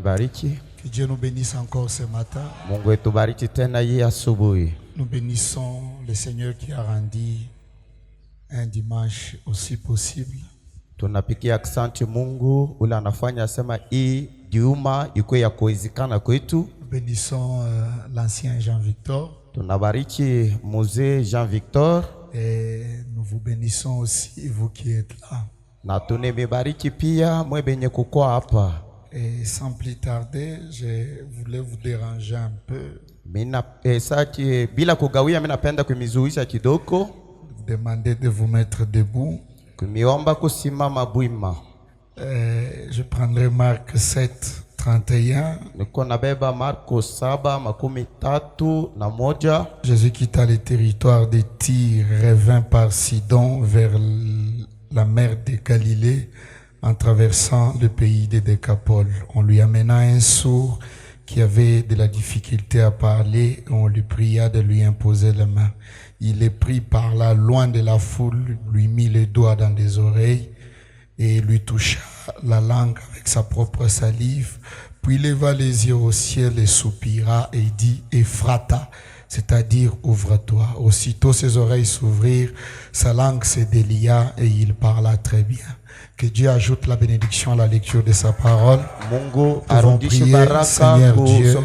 Bariki. Que Dieu nous bénisse encore ce matin. Mungu etubariki tena hii asubuhi. Nous bénissons le Seigneur qui a rendu un dimanche aussi possible. Tunapikia asante Mungu ule anafanya asema hii juma ikuwe ya kuwezekana kwetu. Nous bénissons l'ancien Jean-Victor. Tunabariki mzee Jean-Victor. Et nous vous bénissons aussi vous qui êtes là. Na tunemebariki pia mwe benye kukoa hapa. Et sans plus tarder, je voulais vous déranger un peu. Mina bila kugawia mina penda kumizuisha kidogo. Vous demandez de vous mettre debout. Kumiomba kusimama bwima. Je prendrai Marc 7, 31. Niko nabeba Marko 7:31. Jésus quitta le territoire de Tyr, revint par Sidon vers la mer de Galilée en traversant le pays de Décapole. On lui amena un sourd qui avait de la difficulté à parler et on lui pria de lui imposer la main. Il les prit par là, loin de la foule, lui mit les doigts dans les oreilles et lui toucha la langue avec sa propre salive. Puis leva les yeux au ciel et soupira et dit « Ephrata », c'est-à-dire « ouvre-toi ». Aussitôt ses oreilles s'ouvrirent, sa langue se délia et il parla très bien. Que Dieu ajoute la bénédiction à la lecture de sa parole. Mungu arudishe baraka. Seigneur Dieu,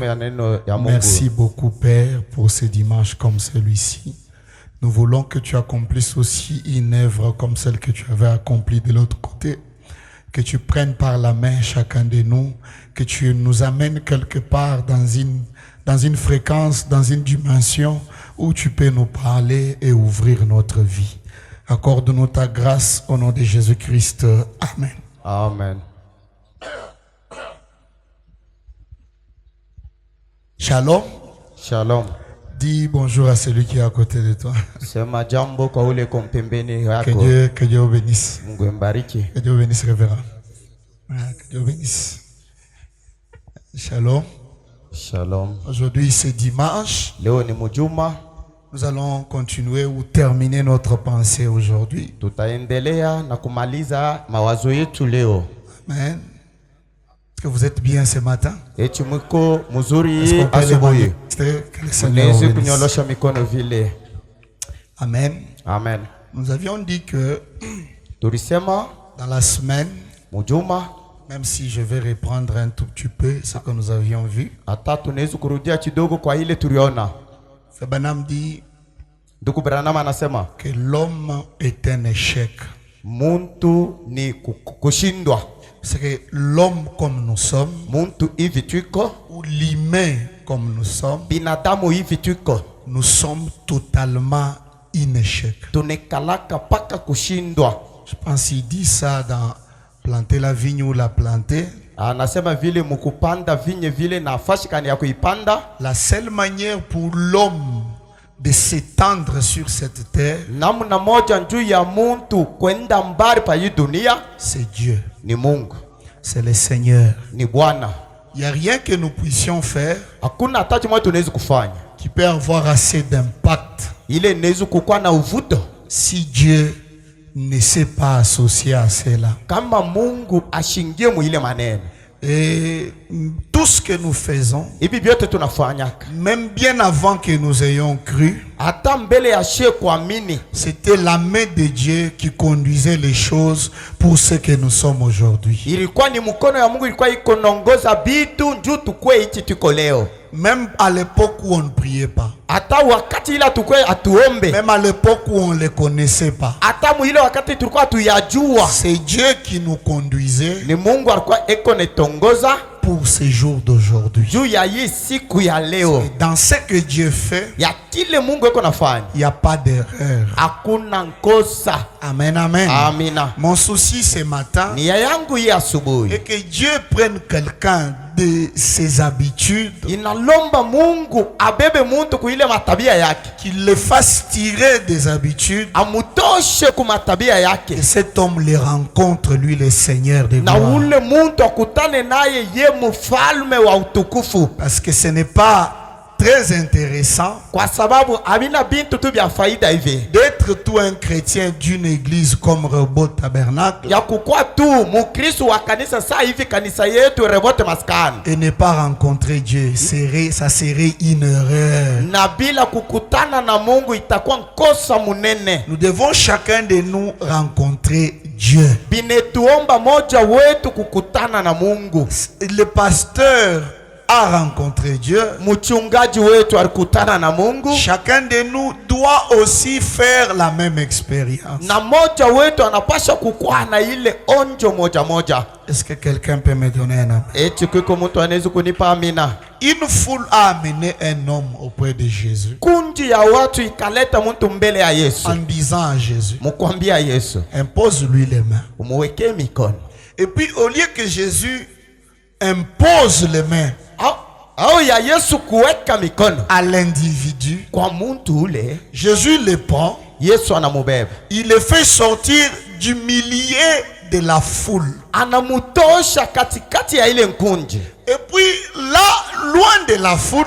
merci beaucoup Père pour ce dimanche comme celui-ci. Nous voulons que tu accomplisses aussi une œuvre comme celle que tu avais accomplie de l'autre côté. Que tu prennes par la main chacun de nous, que tu nous amènes quelque part dans une fréquence, dans une dimension où tu peux nous parler et ouvrir notre vie. Accorde-nous ta grâce au nom de Jésus-Christ. Amen. Amen. Shalom. Shalom. Dis bonjour à celui qui est à côté de toi. Sema jambo kwa ule kompembeni yako. Que Dieu bénisse. Mungu mbariki. Que Dieu bénisse révérend. Que Dieu bénisse. Shalom. Shalom. Aujourd'hui c'est dimanche. Leo ni mjuma. Nous allons continuer ou terminer notre pensée aujourd'hui. Tutaendelea na kumaliza mawazo yetu leo. Amen. Est-ce que vous êtes bien ce matin? Eti mwiko mzuri asubuhi. Unaweza kunyolosha mikono vile. Amen. Amen. Nous avions dit que tulisema dans la semaine, mjuma, même si je vais reprendre un tout petit peu ce que nous avions vu. Hata tunaweza kurudia kidogo kwa ile tuliona. Branham dit Ndugu Branham anasema que l'homme est un échec. Muntu ni kushindwa. C'est que l'homme comme nous sommes, muntu hivi tuko, ou l'humain comme nous sommes, binadamu hivi tuko, nous sommes totalement un échec. Tunekalaka paka kushindwa. Je pense qu'il dit ça dans planter la vigne ou la planter. Anasema vile mukupanda vinye vile na fashikani ya kuipanda. La seule manière pour l'homme de s'étendre sur cette terre, namna moja njuu ya muntu kwenda mbali pa hii dunia, c'est Dieu. Ni Mungu. C'est le Seigneur. Ni Bwana. Il n'y a rien que nous puissions faire hakuna hata chimoja tunaweza kufanya qui peut avoir assez d'impact ile inaweza kukuwa na uvuto si Dieu ne s'est pas associé à cela. Kama Mungu ashingie mu ile maneno. Et tout ce que nous faisons, même bien avant que nous ayons cru, c'était la main de Dieu qui conduisait les choses pour ce que nous sommes aujourd'hui. Même à l'époque où on ne priait pas, même à l'époque où on ne les connaissait pas, c'est Dieu qui nous conduisait pour ces jours d'aujourd'hui. Dans ce que Dieu fait, il n'y a pas d'erreur. Amen, amen. Amina. Mon souci ce matin est que Dieu prenne quelqu'un de ses habitudes, qu'il le fasse tirer des habitudes, que cet homme les rencontre, lui le Seigneur de gloire. Parce que ce n'est pas très intéressant kwa sababu havina bintu tu vya faida hivi d'être tout un chrétien d'une église comme Rehoboth Tabernacle ya kukua tu mukristo wa kanisa saa hivi kanisa yetu Rehoboth Maskani et ne pas rencontrer Dieu. Ça serait une erreur. na bila kukutana na Mungu itakuwa nkosa munene. Nous devons chacun de nous rencontrer Dieu. Binetuomba moja wetu kukutana na Mungu. Le pasteur a rencontré Dieu. Mchungaji wetu alikutana na Mungu. Chacun de nous doit aussi faire la même expérience. Na moja wetu anapasha kukua na ile onjo moja moja. Est-ce que quelqu'un peut me donner un amen? Eti kuko mtu anaweza kunipa amina? Une foule a amené un homme auprès de Jésus. Kundi ya watu ikaleta mtu mbele ya Yesu. En disant à Jésus, Mukwambia Yesu, impose-lui les mains. umuwekee mikono. Et puis au lieu que Jésus impose les mains Au ya Yesu kuweka mikono à l'individu, kwa muntu ule, Jésus le prend, Yesu anamubeba. il le fait sortir du milieu de la foule. Anamutosha katikati ya ile nkunji. Et puis là, loin de la foule,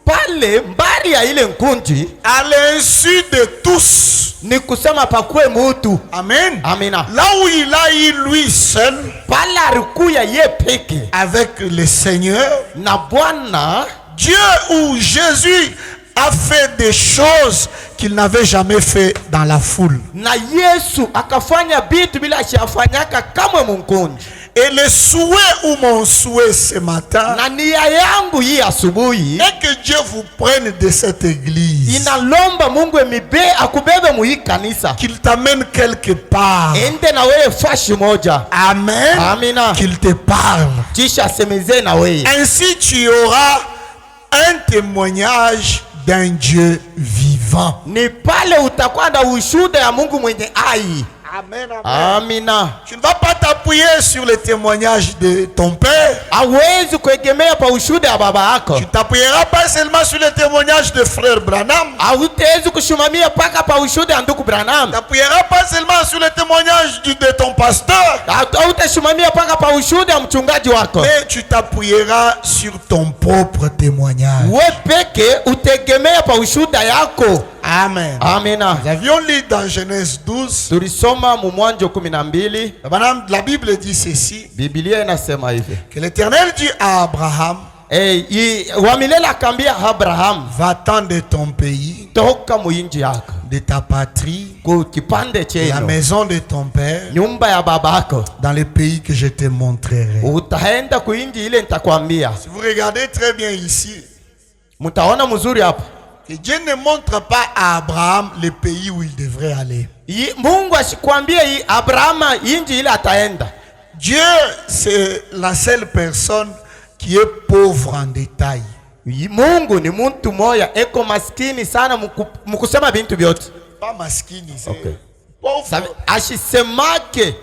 Pale mbari ya ile nkunji, à l'insu de tous. ni kusema pakue mutu. Amen. Amina. Là où il a eu lui seul, Pale alikuya ye peke avec le Seigneur, na Bwana, Dieu ou Jésus a fait des choses qu'il n'avait jamais fait dans la foule. na Yesu akafanya bitu bila shafanyaka kamwe munkunji. Et le souhait ou mon souhait ce matin Na nia yangu hii asubuhi est que Dieu vous prenne de cette église, inalomba Mungu akubebe mu hii kanisa, qu'il t'amène quelque part. ende na wewe fashi moja. Amen. Amina. Qu'il te parle. Kisha semeze na wewe. Ainsi tu auras un témoignage d'un Dieu vivant. Ni pale utakuwa na ushuhuda ya Mungu mwenye hai. Amen, amen. Amina. Tu ne vas pas t'appuyer sur le témoignage de ton père. Hawezi kuegemea pa ushuhuda ya baba yako. Tu t'appuieras pas seulement sur le témoignage de frère Branham. Hawezi kushimamia paka pa ushuhuda ya ndugu Branham. Tu t'appuieras pas seulement sur le témoignage de ton pasteur. Hawezi paka pa ushuhuda ya mchungaji wako. Mais tu t'appuieras sur ton propre témoignage. Wewe peke utegemea pa ushuhuda yako. Amen. Amina. Nous avions lu dans Genèse 12. Tulisoma mu Mwanzo 12. La Bible dit ceci. Biblia inasema hivi. Que l'Éternel dit à Abraham, wa milele akaambia Abraham, va-t'en de ton pays, toka muinji yako, de ta patrie, ku kipande de la chenu, maison de ton père, nyumba ya babako, dans le pays que je te montrerai. utaenda kuinji ile nitakwambia. Si vous regardez très bien ici, Mtaona mzuri hapa. que Dieu ne montre pas à Abraham le pays où il devrait aller. Mungu asikwambie Abrahama inji ile ataenda. Dieu, c'est la seule personne qui est pauvre en détail. Mungu ni muntu moya eko maskini sana mukusema bintu vyote. Pas maskini, c'est Okay. pauvre. Ashisemake.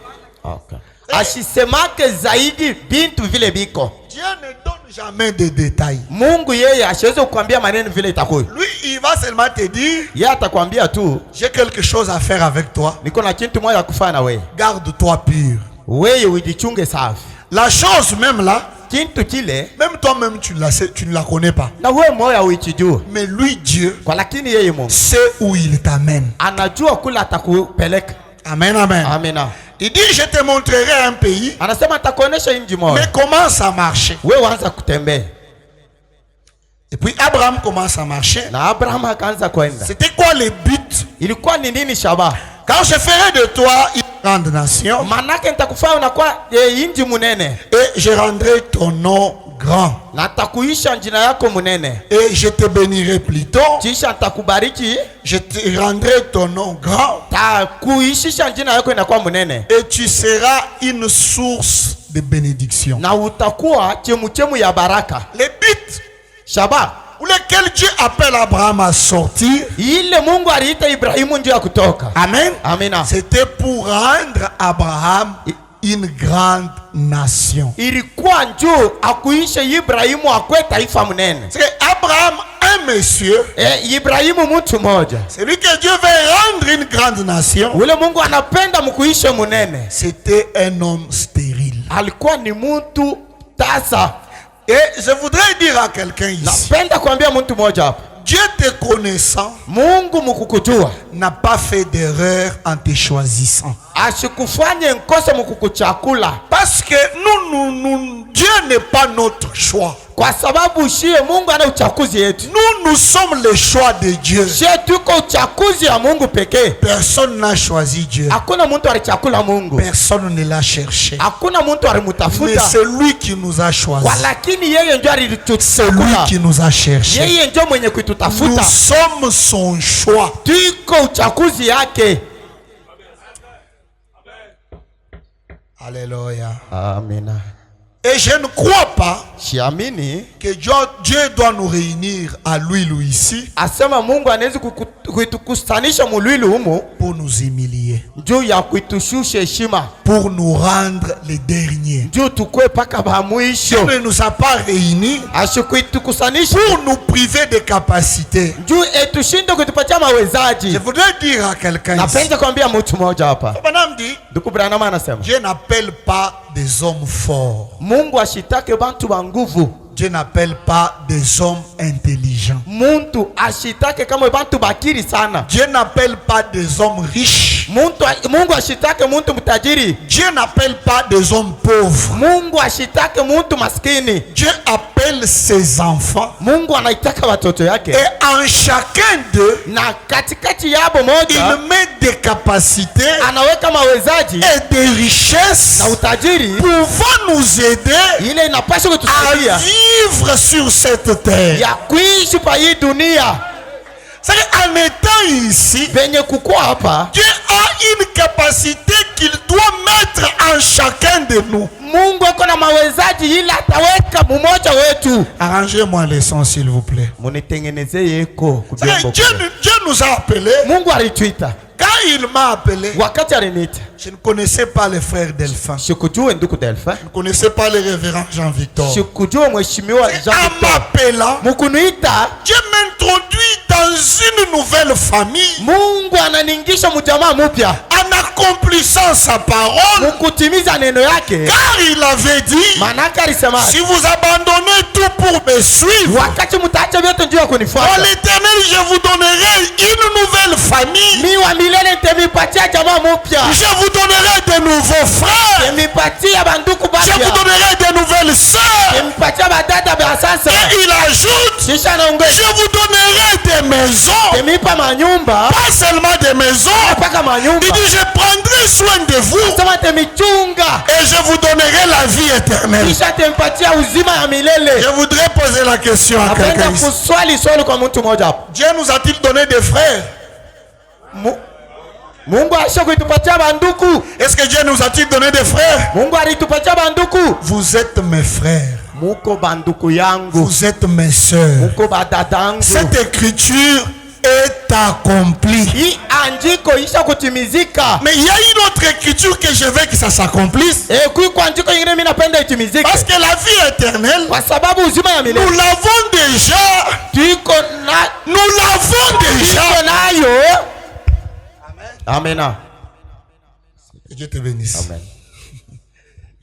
Okay. Ashisemake zaidi bintu vile biko. Dieu ne donne jamais de détails. Mungu yeye asiweze kukwambia maneno vile itakuwa. Lui, il va seulement te dire, Yeye atakwambia tu, j'ai quelque chose à faire avec toi. niko na kitu moja kufanya na wewe. Garde-toi pur. Wewe ujichunge safi. La chose même là, Kintu kile, même toi-même tu ne la connais pas. na wewe moya uichijua. Mais lui, Dieu, Kwa lakini yeye Mungu sait où il t'amène. anajua kula atakupeleka. Amen, amen. Amina. Il dit, je te montrerai un pays, Anasema atakuonesha inji moja. mais comment ça marche? Wewe anza kutembea. Et puis Abraham commence à marcher. Na Abraham akaanza kwenda. C'était quoi le but? Ilikuwa ni nini shaba? Quand je ferai de toi une grande nation, Manake nitakufanya unakuwa inji munene. et je rendrai ton nom grand, Na nitakuisha jina yako munene. et je te bénirai plutôt, Kisha nitakubariki, je te rendrai ton nom grand, takuishisha jina yako inakuwa munene. et tu seras une source de bénédiction. Na utakuwa chemuchemu ya baraka. Le but Shaba, pour lequel Dieu appelle Abraham à sortir, ile Mungu aliita Ibrahimu ndio ya kutoka. amen, Amina. c'était pour rendre Abraham une grande nation. Ilikuwa njoo akuishe Ibrahimu akwe taifa munene. C'est Abraham, un monsieur, Ibrahimu mtu moja. c'est lui que Dieu veut rendre une grande nation. Ule Mungu anapenda mkuishe munene. C'était un homme stérile. Alikuwa ni mtu tasa. Et je voudrais dire à quelqu'un ici, Napenda kuambia mtu mmoja hapa, Dieu te connaissant Mungu mukukujua n'a pas fait d'erreur en te choisissant. asikufanye nkose mukukuchakula, Parce que Dieu n'est pas notre choix. kwa sababu shie Mungu ana uchakuzi yetu. Nous sommes le choix de Dieu. Shie tuko uchakuzi ya Mungu pekee. Personne n'a choisi Dieu. Hakuna mtu alichakula Mungu, Personne ne l'a cherché. hakuna mtu Mais alimutafuta, c'est lui qui nous a choisi. lakini yeye ndio C'est lui alituchakula, qui nous a cherché. yeye ndio mwenye Nous kuitutafuta. sommes son choix. Tuko uchakuzi yake. Alléluia. Amina. Et je ne crois pas Siamini que Dieu doit nous réunir à l'huile ici asema Mungu anaweza kuitukustanisha mulwili humo pour nous humilier, juu ya kuitushusha heshima, pour nous rendre les derniers. juu tukue paka ba Dieu mwisho. ne nous a pas réunis Ashikuitukusanisha pour nous priver de capacités. juu etushinde kutupatia Je mawezaji. voudrais dire à quelqu'un ici, Napenda kuambia mtu mmoja hapa, Madame dit, ndugu Branham anasema Dieu n'appelle pas des hommes forts. Mungu ashitake bantu ba nguvu, Dieu n'appelle pas des hommes intelligents. muntu ashitake kama bantu bakiri sana. Dieu n'appelle pas des hommes riches. Mungu ashitake muntu mtajiri. Dieu n'appelle pas des hommes pauvres. Mungu ashitake muntu maskini. Dieu appelle ses enfants. Mungu anaitaka watoto yake, Et en chacun d'eux, na katikati yabo moja il met des capacités anaweka mawezaji et des richesses na utajiri pouvant nous aider ile inapaswa à kutusaidia vivre sur cette terre. ya kuishi pa hii dunia. C'est-à-dire, en étant ici, Penye kukua hapa, Dieu a une capacité qu'il doit mettre en chacun de nous. Mungu ako na mawezaji ile ataweka mmoja wetu. Arrangez-moi les sons, s'il vous plaît. Munitengeneze yeko C'est-à-dire, kubyombo. Dieu nous a appelés. Mungu alituita, Quand il m'a appelé, wakati aliniita je ne connaissais pas les frères Delphin. sikujue ndugu Delphin, Je ne connaissais pas le révérend Jean-Victor. sikujue mheshimiwa Jean En Victor. m'appelant, Mukuniita, Dieu m'introduit dans une nouvelle famille Mungu ananingisha mjamaa mpya en accomplissant sa parole. mukutimiza neno yake. Car il avait dit, Manake alisema si vous abandonnez tout pour me suivre, wakati mtaacha vyote njoo dans kunifuata, l'éternel, je vous donnerai une nouvelle famille. mi wa milele nitemipatia jamaa mpya, Je vous donnerai de nouveaux frères. nitemipatia banduku Je vous bapya, donnerai de nouvelles sœurs. nitemipatia badada ba sasa. Et il ajoute, Kisha anaongeza je vous donnerai des maisons. nitemipa manyumba, Pas seulement des maisons. mpaka manyumba. Il dit, je prendrai soin de vous Sema nitemichunga, et je vous donnerai la vie éternelle. kisha nitemipatia uzima ya Je milele. voudrais poser la question à Napenda quelqu'un ici. kuswali swali kwa mtu mmoja hapa. Dieu nous a-t-il donné des frères? Mungu alisha kuitupatia banduku. Est-ce que Dieu nous a-t-il donné des frères? Mungu alitupatia banduku. Vous êtes mes frères. Muko banduku yangu, Vous êtes mes sœurs. muko badadangu. Cette écriture est accomplie. Hii andiko isha kutimizika. Mais il y a une autre écriture que je veux que ça s'accomplisse. Kuiko andiko ingine mimi napenda itimizike. Parce que la vie éternelle, Kwa sababu uzima ya nous milele l'avons déjà. Nous l'avons déjà. tuko nayo. Amena. Que Dieu te bénisse. Amen.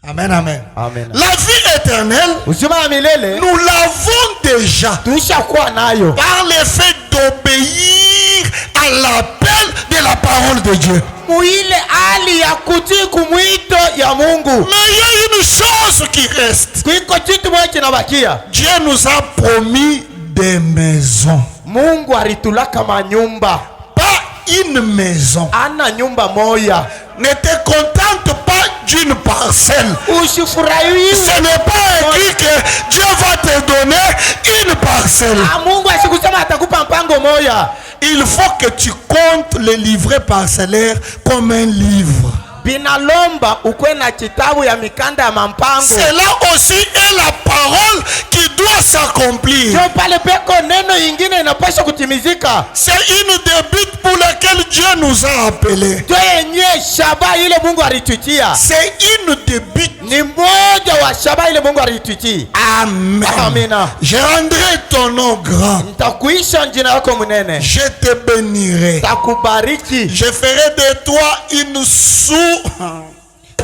Amen, amen. Amen. La vie éternelle, Uzima ya milele nous l'avons déjà tushakuwa nayo par le fait d'obéir à l'appel de la parole de Dieu. muile hali ya kutii kumwito ya Mungu. Mais il y a une chose qui reste. Kuiko kitu moja kinabakia. Dieu nous a promis des maisons. Mungu alitulaka manyumba. Pas une maison. Ana nyumba moya. Ne te contente pas d'une parcelle. Usifurahiwe. Ce n'est pas écrit que Dieu va te donner une parcelle. Mungu asikusema atakupa mpango moya. Il faut que tu comptes les livrets parcellaires comme un livre. Binalomba ukwe na kitabu ya mikanda ya mampango. Cela aussi est la parole qui doit s'accomplir. Ndio pale peko neno ingine inapaswa kutimizika. C'est une des buts pour laquelle Dieu nous a appelés. Ndio yenye shaba ile Mungu alituitia. C'est une des buts. Ni moja wa shaba ile Mungu alituitia. Amen. Amina. Je rendrai ton nom grand. Nitakuisha jina lako mnene. Je te bénirai. Takubariki. Je ferai de toi une source.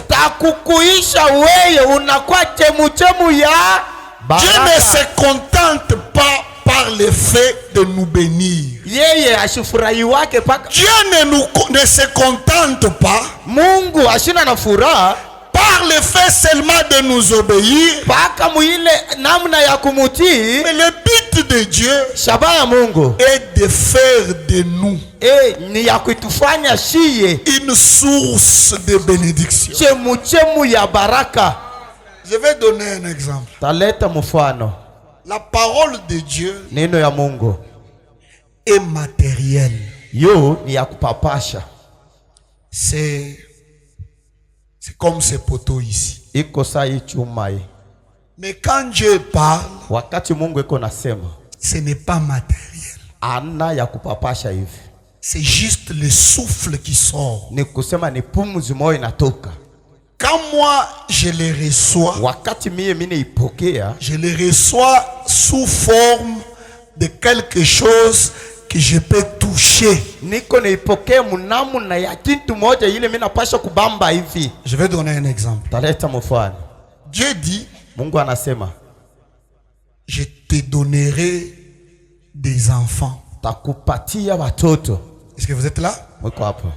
Takukuisha wewe unakuwa chemuchemu ya Dieu ne se contente pas par le fait de nous bénir. Yeye ashifurahi wake paka. Dieu ne se contente pas Mungu ashina na furaha par le fait seulement de nous obéir. paka muile namna ya kumutii. Mais le but de Dieu Shabaha ya Mungu est de faire de nous ni ya kutufanya shiye une source de bénédiction. chemuchemu ya baraka. Je vais donner un exemple. Taleta mfano. La parole de Dieu Neno ya Mungu est matérielle. yo ni ya kupapasha. C'est comme ces poteaux ici. Iko saa hii chuma hii. Mais quand Dieu parle, Wakati Mungu iko nasema ce n'est pas matériel. ana ya kupapasha hivi. C'est juste le souffle qui sort. Ni kusema ni pumzi moyo inatoka. Quand moi je les reçois, Wakati mimi ipokea, je les reçois sous forme de quelque chose que je peux toucher. niko niipokea munamuna ya kitu moja ile mimi napasha kubamba hivi. Je vais donner un exemple. Taleta mfano. Dieu dit, Mungu anasema je te donnerai des enfants. takupatia watoto. Est-ce que vous êtes là? Mwiko hapo.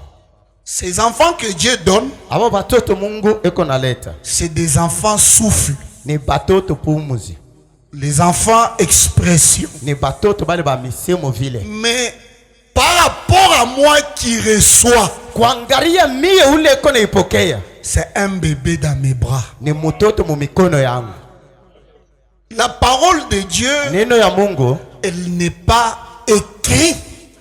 Ces enfants que Dieu donne, Abo batoto Mungu iko naleta c'est des enfants souffle. ni batoto pumuzi. Les enfants expression. Ni batoto bale ba misemo vile. Mais par rapport à moi qui reçois, Kuangalia mie ule iko naipokea c'est un bébé dans mes bras. ni mtoto mu mikono yangu. La parole de Dieu, Neno ya Mungu elle n'est pas écrite.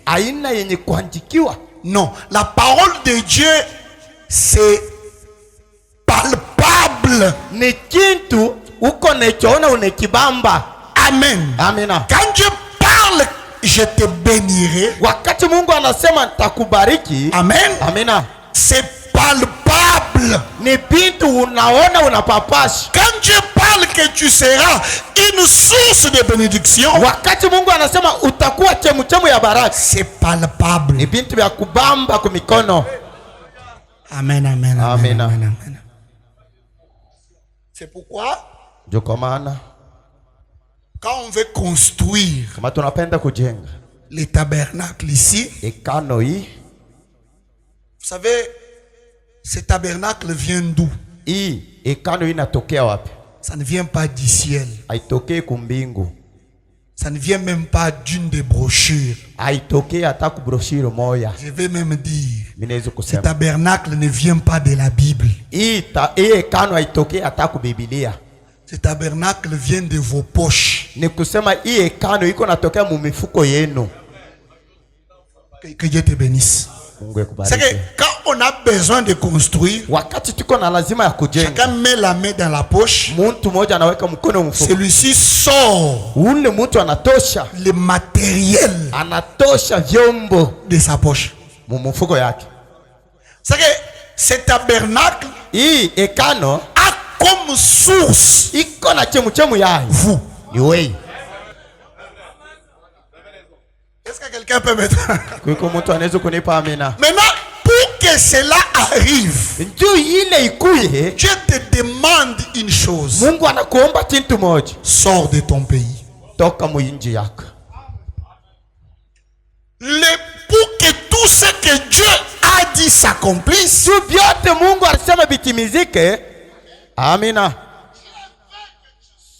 aina yenye kuandikiwa. Non, la parole de Dieu, c'est palpable. Ni kintu uko nechoona unekibamba. Amen. Amina. Quand Dieu parle, je te bénirai. Wakati Mungu anasema nitakubariki. Amen. Amina. C'est palpable. Ni bintu unaona unapapasha. Quand Dieu parle que tu seras une source de bénédiction, Wakati Mungu anasema utakuwa chemuchemu ya baraka. c'est palpable. Ni bintu vya kubamba kwa mikono. Amen, amen, amen, Amen. amen, amen. C'est pourquoi, Ndio kwa maana quand on veut construire kama tunapenda kujenga les tabernacles ici, ekano hii, vous savez, ce tabernacle vient d'où? hii ekano hii inatokea wapi? Ça ne vient pas du ciel. Haitokei kumbingu. Ça ne vient même pas d'une des brochures. Haitokei hata kubroshiro moya. Je vais même dire, Minaweza ce kusema tabernacle ne vient pas de la Bible. hii ekano haitokei hata kubibilia. Ce tabernacle vient de vos poches. Ni kusema hii ekano iko natokea mu mifuko yenu. Que Dieu te bénisse. Mungu C'est akubariki. que quand on a besoin de construire, Wakati tuko na lazima ya kujenga, chacun met la main dans la poche. mtu mmoja anaweka mkono mfuko. Celui-ci sort Ule mtu anatosha, le matériel anatosha vyombo de sa poche. mu mfuko yake. C'est que ce tabernacle Hii ekano a comme source iko na chemuchemu yayo. vous. Ni wewe. Est-ce que quelqu'un peut mettre? Kuko mtu anaweza kunipa amina. Maintenant, pour que cela arrive, Njoo ile ikuye, Dieu te demande une chose. Mungu anakuomba kitu moja. Sors de ton pays. Toka muinji yako. Pour que tout ce que Dieu a dit s'accomplisse, Tu vyote Mungu alisema bitimizike. Amina.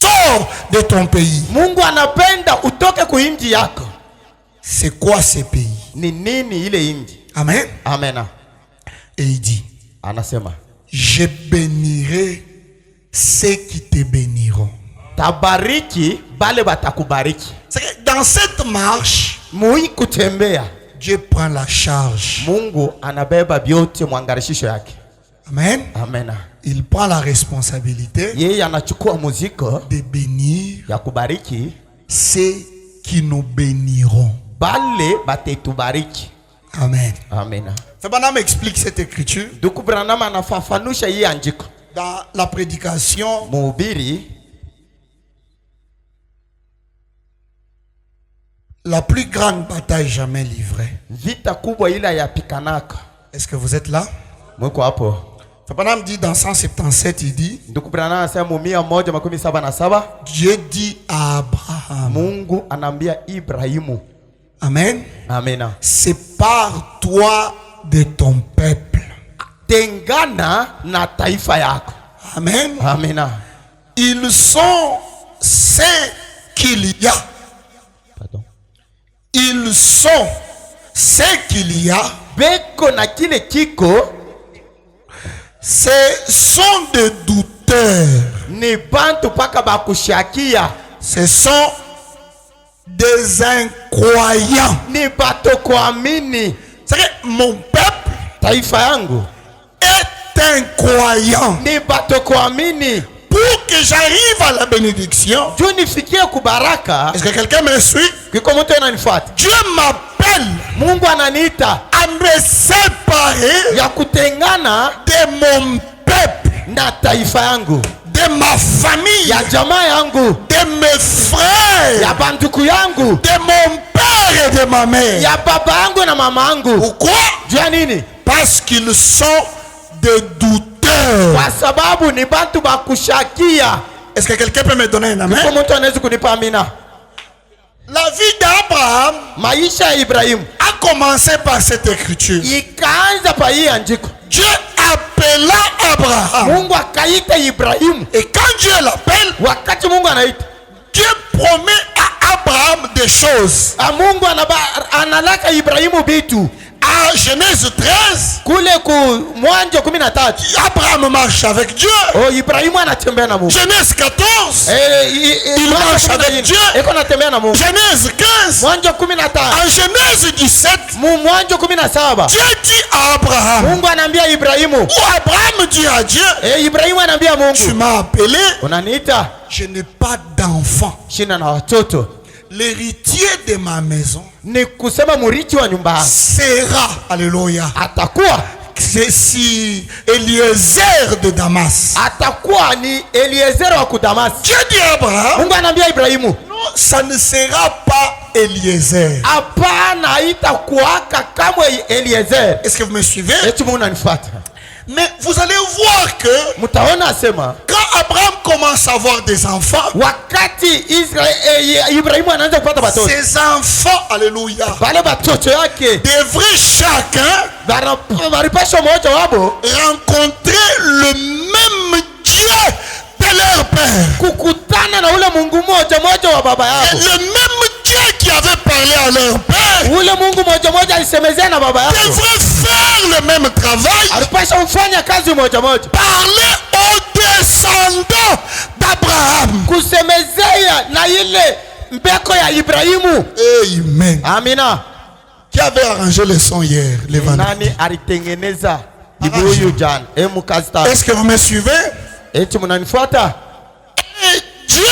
sors de ton pays. Mungu anapenda utoke kuinji yako. C'est quoi ce pays? Ni nini ile inji? Amen. Amena. Et il dit, Anasema je bénirai ceux qui te béniront. tabariki bale batakubariki. C'est que dans cette marche, Mui kutembea, Dieu prend la charge. Mungu anabeba vyote mwangarishisho yake. Amen. Amena. Il prend la responsabilité Yeye anachukua muziko de bénir ya kubariki ceux qui nous béniront. bale batetubariki. Amen. Amena. Fabana m'explique cette écriture. Ndugu Branham anafafanusha hii andiko. Dans la prédication, Mhubiri, la plus grande bataille jamais livrée. vita kubwa ile ya pikanaka. Est-ce que vous êtes là? Mwiko hapo. Branham dit dans 177, il dit, Ndugu Branham anasema 177 Dieu dit à Abraham, Mungu anaambia Ibrahimu. Amen. Amina. Sépare-toi de ton peuple. Tengana na taifa yako. Amen. Amina. Ils sont ce qu'il y a. Pardon. Ils sont ce qu'il y a. Beko na kile kiko. Ce sont des douteurs. Ni bantu paka bakushakia. Ce sont des incroyants. Ni bato kuamini. C'est que mon peuple Taifa yangu est incroyant. ni bato kuamini. Pour que j'arrive à la bénédiction, Juu nifikie kubaraka. est-ce que quelqu'un me suit? Kiko mtu ananifuata. Dieu m'appelle Mungu ananiita à me séparer ya kutengana de mon peuple, na taifa yangu, de ma famille, ya jamaa yangu, de mes frères, ya banduku yangu, de mon père et de ma mère. ya baba yangu na mama yangu. Pourquoi? Juu ya nini? Parce qu'ils sont des douteurs. Kwa sababu ni bantu bakushakia. Est-ce que quelqu'un peut me donner un amen? Kiko mtu anaweza kunipa amina? La vie d'Abraham Maisha ya Ibrahimu a commencé par cette écriture. ikaanza pa hii andiko. Dieu appela Abraham. Mungu akaita Ibrahimu. Et quand Dieu l'appelle, Wakati Mungu anaita, Dieu promet à Abraham des choses. Mungu analaka Ibrahimu bitu. À Genèse 13, Kule ku Mwanzo 13. Abraham marche avec Dieu. Oh, Ibrahimu anatembea na Mungu. Genèse 14, Il marche avec Dieu. Eko anatembea na Mungu. Genèse 15, Mwanzo 15. en Genèse 17, Mwanzo 17. Dieu dit à Abraham, Mungu anaambia Ibrahimu. ou Abraham dit à Dieu, Ibrahimu anaambia tu Mungu, m'as appelé, unaniita, je n'ai pas d'enfant. sina na watoto. L'héritier de ma maison Ni kusema murithi wa nyumba yangu sera, alléluia, atakuwa c'est si Eliezer de Damas. atakuwa ni Eliezer wa Kudamasi. Dieu dit à Abraham, Mungu anaambia Ibrahimu, non, ça ne sera pas Eliezer. hapana, itakuwaka kamwe Eliezer. Est-ce que vous me suivez? Eti Mungu ananifuata. Mais vous allez voir que Mtaona asema quand Abraham commence à avoir des enfants, wakati Ibrahimu anaanza kupata watoto, ses enfants, alléluia, wale watoto yake devraient chacun walipaswa mmoja wabo rencontrer le même Dieu de leur père. kukutana na ule Mungu mmoja wa baba Et yao. le même Dieu qui avait parlé à leur père Ule Mungu mmoja alisemezea na baba yao. devrait faire le même travail, Alipaswa kufanya kazi mmoja. parler aux descendants d'Abraham. Kusemezea na ile mbeko ya Ibrahimu. Amen. Amina. Qui avait arrangé le son hier, le vendredi? Nani alitengeneza ibuyu jana? Mukasta. Est-ce que vous me suivez? Eti mnanifuata? Et Dieu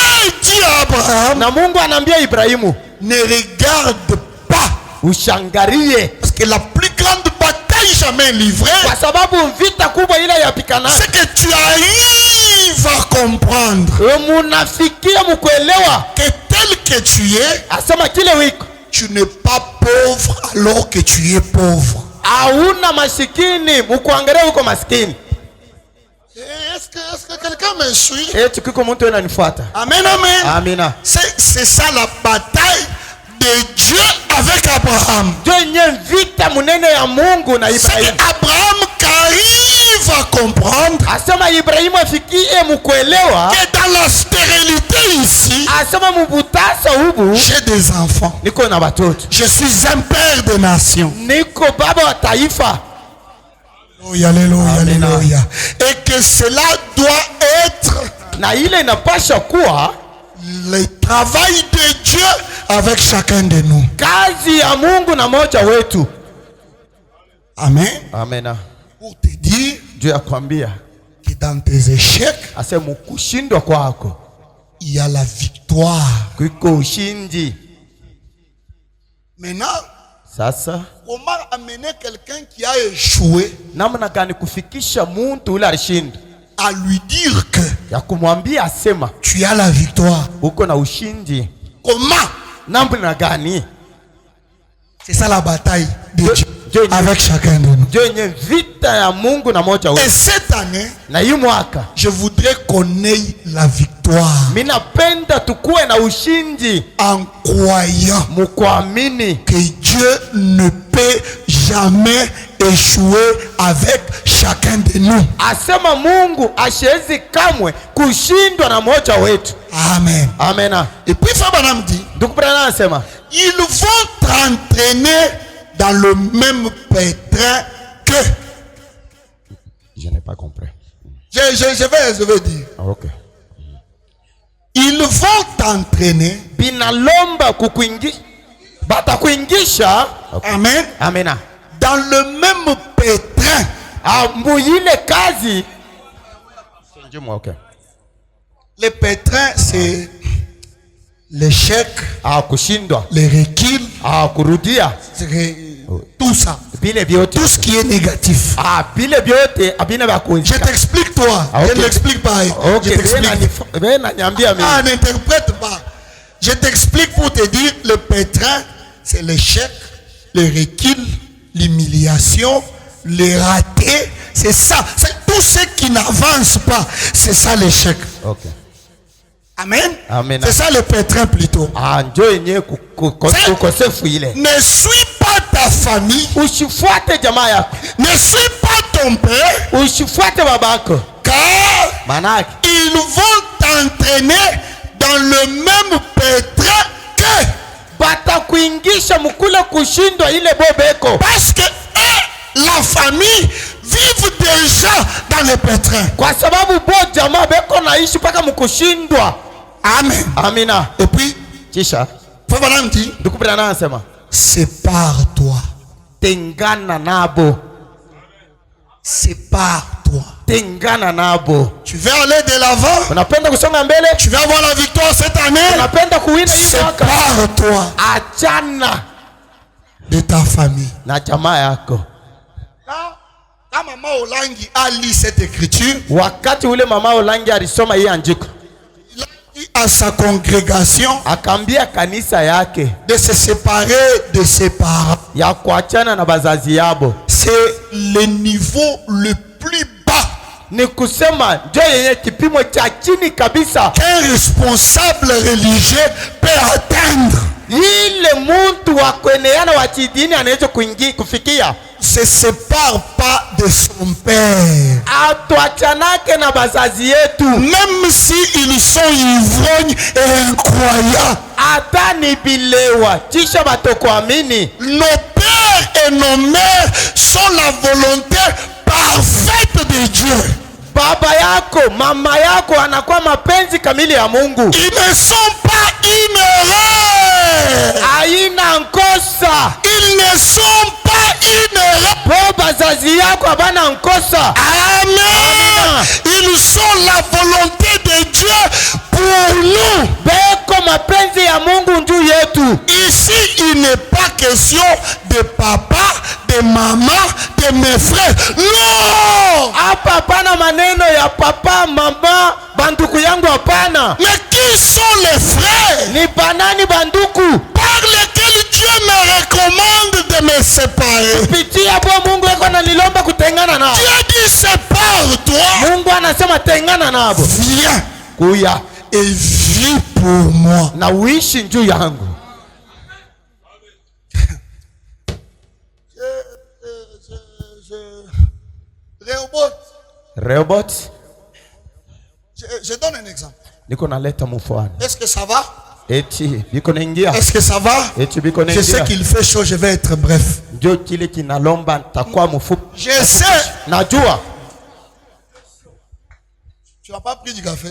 dit à Abraham, Na Mungu anaambia Ibrahimu, ne regarde pas, ushangarie, parce que la plus grande bataille jamais livrée, kwa sababu vita kubwa ile yapikana, c'est que tu arrives à comprendre munafikia mkuelewa que tel que tu es, asema kile wiko tu n'es pas pauvre alors que tu es pauvre. hauna masikini, mkuangalia uko maskini. Est-ce que quelqu'un me suit? Eti kiko mtu ananifuata? Amen, amen. Amina. C'est ça la bataille de Dieu avec Abraham. Yenye vita munene ya Mungu na C'est Ibrahimu. Abraham qui arrive à comprendre Asema Ibrahimu afikie mkuelewa, que dans la stérilité ici, asema mubutasa hubu j'ai des enfants. niko na watoto, Je suis un père de nation. niko baba wa taifa. Alléluia, alléluia, Amen. alléluia. Et que cela doit être Na ile inapasha kuwa le travail de Dieu avec chacun de nous. kazi ya Mungu na moja wetu. Amen. Amena. Pour te dire Juu ya kwambia que dans tes échecs, ase mukushindwa kwako il y a la victoire. kuko ushindi. Maintenant, Sasa comment amener quelqu'un qui a échoué namna gani kufikisha muntu ule alishinda, à lui dire que ya kumwambia asema tu as la victoire? uko na ushindi? Comment? Namna gani? C'est ça la bataille de Dieu. avec chacun de nous. Et cette année, je voudrais qu'on ait la victoire en croyant que Dieu ne peut jamais échouer avec chacun de nous. Amen. Amen. Et puis Fabanam dit, ils vont t'entraîner dans le même pétrin que. Je n'ai pas compris. Je vais dire. Ok. Ils vont t'entraîner. Amen. Amen. Dans le même pétrin. Okay. Le pétrin, c'est l'échec, le recul, tout ça. Tout ce qui est négatif. Je t'explique toi. Je ne l'explique pas. Je t'explique. N'interprète pas. Je t'explique pour te dire, le pétrin, c'est l'échec, le recul, l'humiliation, le raté. C'est ça. C'est tout ce qui n'avance pas. C'est ça l'échec. Okay. Amen. Amen. C'est ça le pétrin plutôt. Ne suis pas ta famille. Ne suis pas ton père. Car ils vont t'entraîner dans le même pétrin que. Parce que la famille vivent déjà dans le pétrin. Amen. Amina. Et puis, Fabanam dit, sépare-toi. Tengana nabo. Sépare-toi. Tengana nabo. Tu veux aller de l'avant? Tu veux avoir la victoire cette année? Sépare-toi de ta famille. Quand maman Olangi a lu cette écriture, il a dit à sa congrégation de se séparer de ses parents. C'est le niveau le plus bas qu'un responsable religieux peut atteindre. Se sépare pas de son père. Même si ils sont ivrognes et incroyants. Nos pères et nos mères sont la volonté parfaite de Dieu. Baba yako, mama yako anakuwa mapenzi kamili ya Mungu. Ils ne sont pas ignorants. Haina nkosa. Ils ne sont pas ignorants. Bazazi yako abana nkosa. Amen. Ils sont la volonté de Dieu pour nous. Beko mapenzi ya Mungu njuu yetu. Ici, il n'est pas question de papa, de maman, de mes frères. Non. Hapa hapana maneno ya papa, mama, banduku yangu hapana. Mais qui sont les frères? Ni banani banduku? Par lesquels Dieu me recommande de me séparer. Pitia kwa Mungu yako analilomba kutengana nao. Dieu dit sépare-toi. Mungu anasema tengana nabo. Viens. Kuya. Et vis pour moi. Na uishi njuu yangu. Rehoboth. Je donne un exemple. Est-ce que ça va? Est-ce que ça va? Je sais qu'il fait chaud, je vais être bref. Je sais. Tu n'as pas pris du café?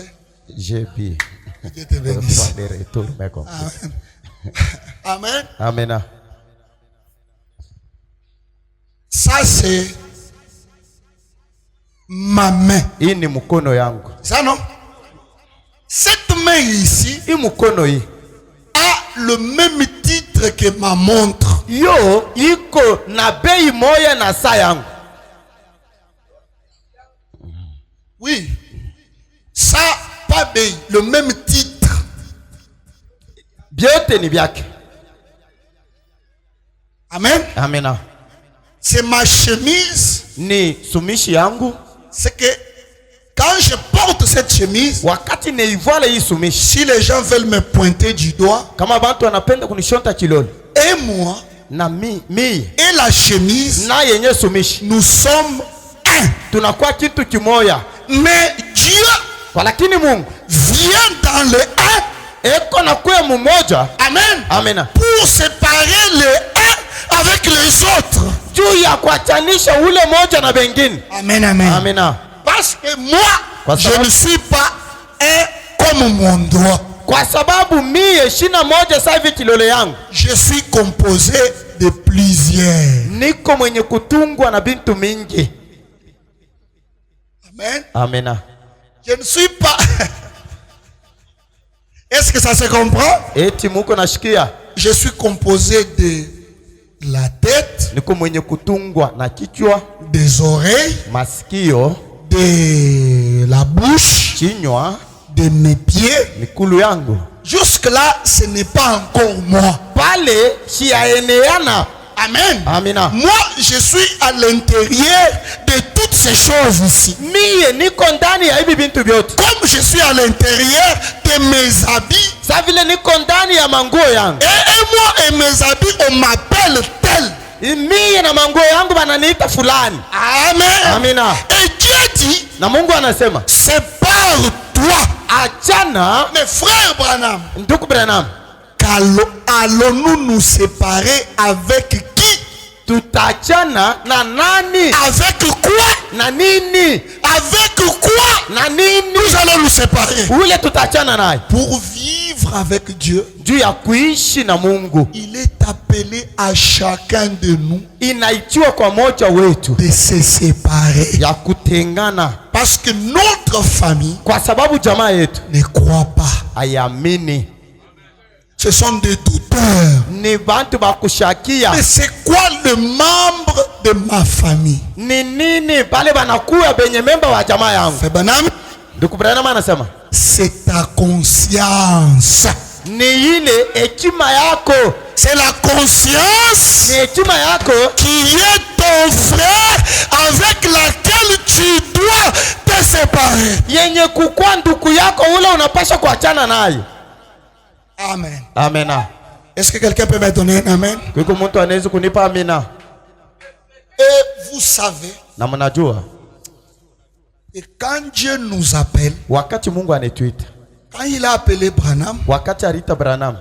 J'ai bu. Dieu te bénisse. Amen. Amen. Amen. Ça c'est ma main. Ça non? Cette main ici a le même titre que ma montre. Yo iko na bei moya na saa yangu. Oui. Ça pas bei, le même titre. Biote ni byake. Amen. Amen. c'est ma chemise. ni sumishi yangu. C'est que quand je porte cette chemise, Wakati neivala hii sumishi, si les gens veulent me pointer du doigt, kama bantu wanapenda kunishonta kilole, et moi na mi et la chemise, na yenye sumishi, nous sommes un. tunakuwa kitu kimoya. Mais Dieu Kwa lakini Mungu vient dans le un. eko na kuya mmoja. Amen. Amena. Pour séparer le un avec les autres. Juu ya kuachanisha ule moja na bengine. Amen, amen. Amena. Parce que moi, je ne suis pas un comme mon doigt. Kwa sababu mie shina moja savi kilole yangu. Je suis composé de plusieurs. Niko mwenye kutungwa na bintu mingi. Amen. Amena. Je ne suis pas... Est-ce que ça se comprend? Eti muko nashikia. Je suis composé de la tête, Niko mwenye kutungwa na kichwa, des oreilles, masikio, de la bouche, kinywa, de mes pieds. mikulu yangu. Jusque-là, ce n'est pas encore moi. Pale siaeneana. Amen. Amina. Moi, je suis à l'intérieur de toutes ces choses ici. Mie niko ndani ya hivi bintu vyote. Comme je suis à l'intérieur de mes habits. Sa vile niko ndani ya manguo yangu. Et moi et mes habits, on m'appelle tel. Mie na manguo yangu bananiita fulani. Amen. Amina. Et Dieu dit, Na Mungu anasema, sépare-toi. achana. Mes frères Branham, Ndugu Branham, allons-nous nous séparer avec qui? tutachana na nani? Avec quoi? Na nini? Avec quoi? Na nini? Nous allons nous séparer. Ule tutachana naye. Pour vivre avec Dieu, Juu ya kuishi na Mungu, il est appelé à chacun de nous inaitiwa kwa moja wetu de se séparer. ya kutengana, Parce que notre famille kwa sababu jamaa yetu ne croit pas. hayamini. Ce sont des douteurs. Ni bantu bakushakia. Mais c'est quoi le membre de ma famille? Ni nini pale banakuya benye memba wa jamaa yangu? Frère Branham, Ndugu Branham anasema, c'est ta conscience. ni ile hekima yako. C'est la conscience Ni hekima yako qui est ton frère avec laquelle tu dois te séparer. yenye kukua ndugu yako ule unapaswa kuachana naye. Amen. Amena. Est-ce que quelqu'un peut me donner un amen? Kuko mtu anaweza kunipa amina? Et vous savez, Na mnajua et quand Dieu nous appelle, wakati Mungu anituita, quand il a appelé Branham, wakati alita Branham,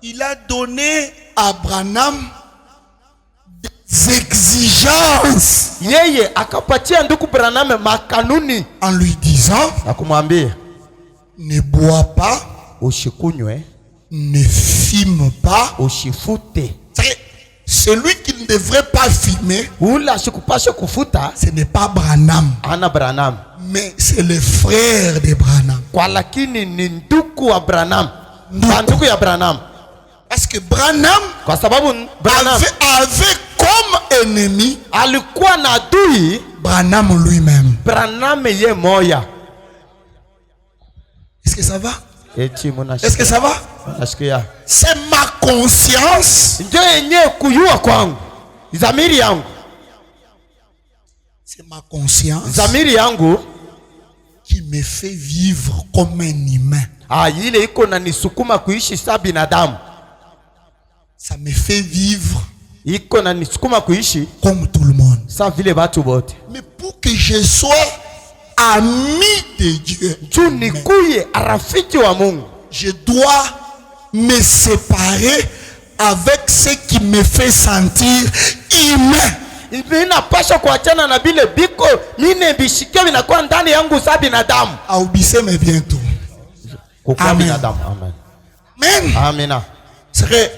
il a donné à Branham des exigences yeye akapatia ndugu Branham makanuni en lui disant, na kumwambia ne bois pas, ushikunywe, ne fume pas. ushifute. Celui qui ne devrait pas fumer, Ule asikupashe kufuta ce n'est pas Branham, ana Branham, mais c'est le frère de Branham. kwa lakini ni ndugu wa Branham, Ndugu. ndugu ya Branham, Parce que Branham kwa sababu Branham avait comme ennemi alikuwa na adui Branham lui-même. Branham ye moya. Est-ce que ça va? Eti Est-ce que ça va? munashikia? C'est ma conscience. Ndio yenye kuyua kwangu, zamiri yangu, C'est ma conscience zamiri yangu qui me fait vivre comme un humain. ile iko na nisukuma kuishi sa binadamu, Ça me fait vivre iko na nisukuma kuishi comme tout le monde. sa vile batu bote. Mais pour que je sois ami de Dieu, Juu nikuye rafiki wa Mungu, je dois me séparer avec ce qui me fait sentir humain. ninapasha kuachana na vile biko mine bishikia vinakuwa ndani yangu sa binadamu. Aubissez mais bientôt. Kukuwa Amen. binadamu. Amen. Amen. Amina. C'est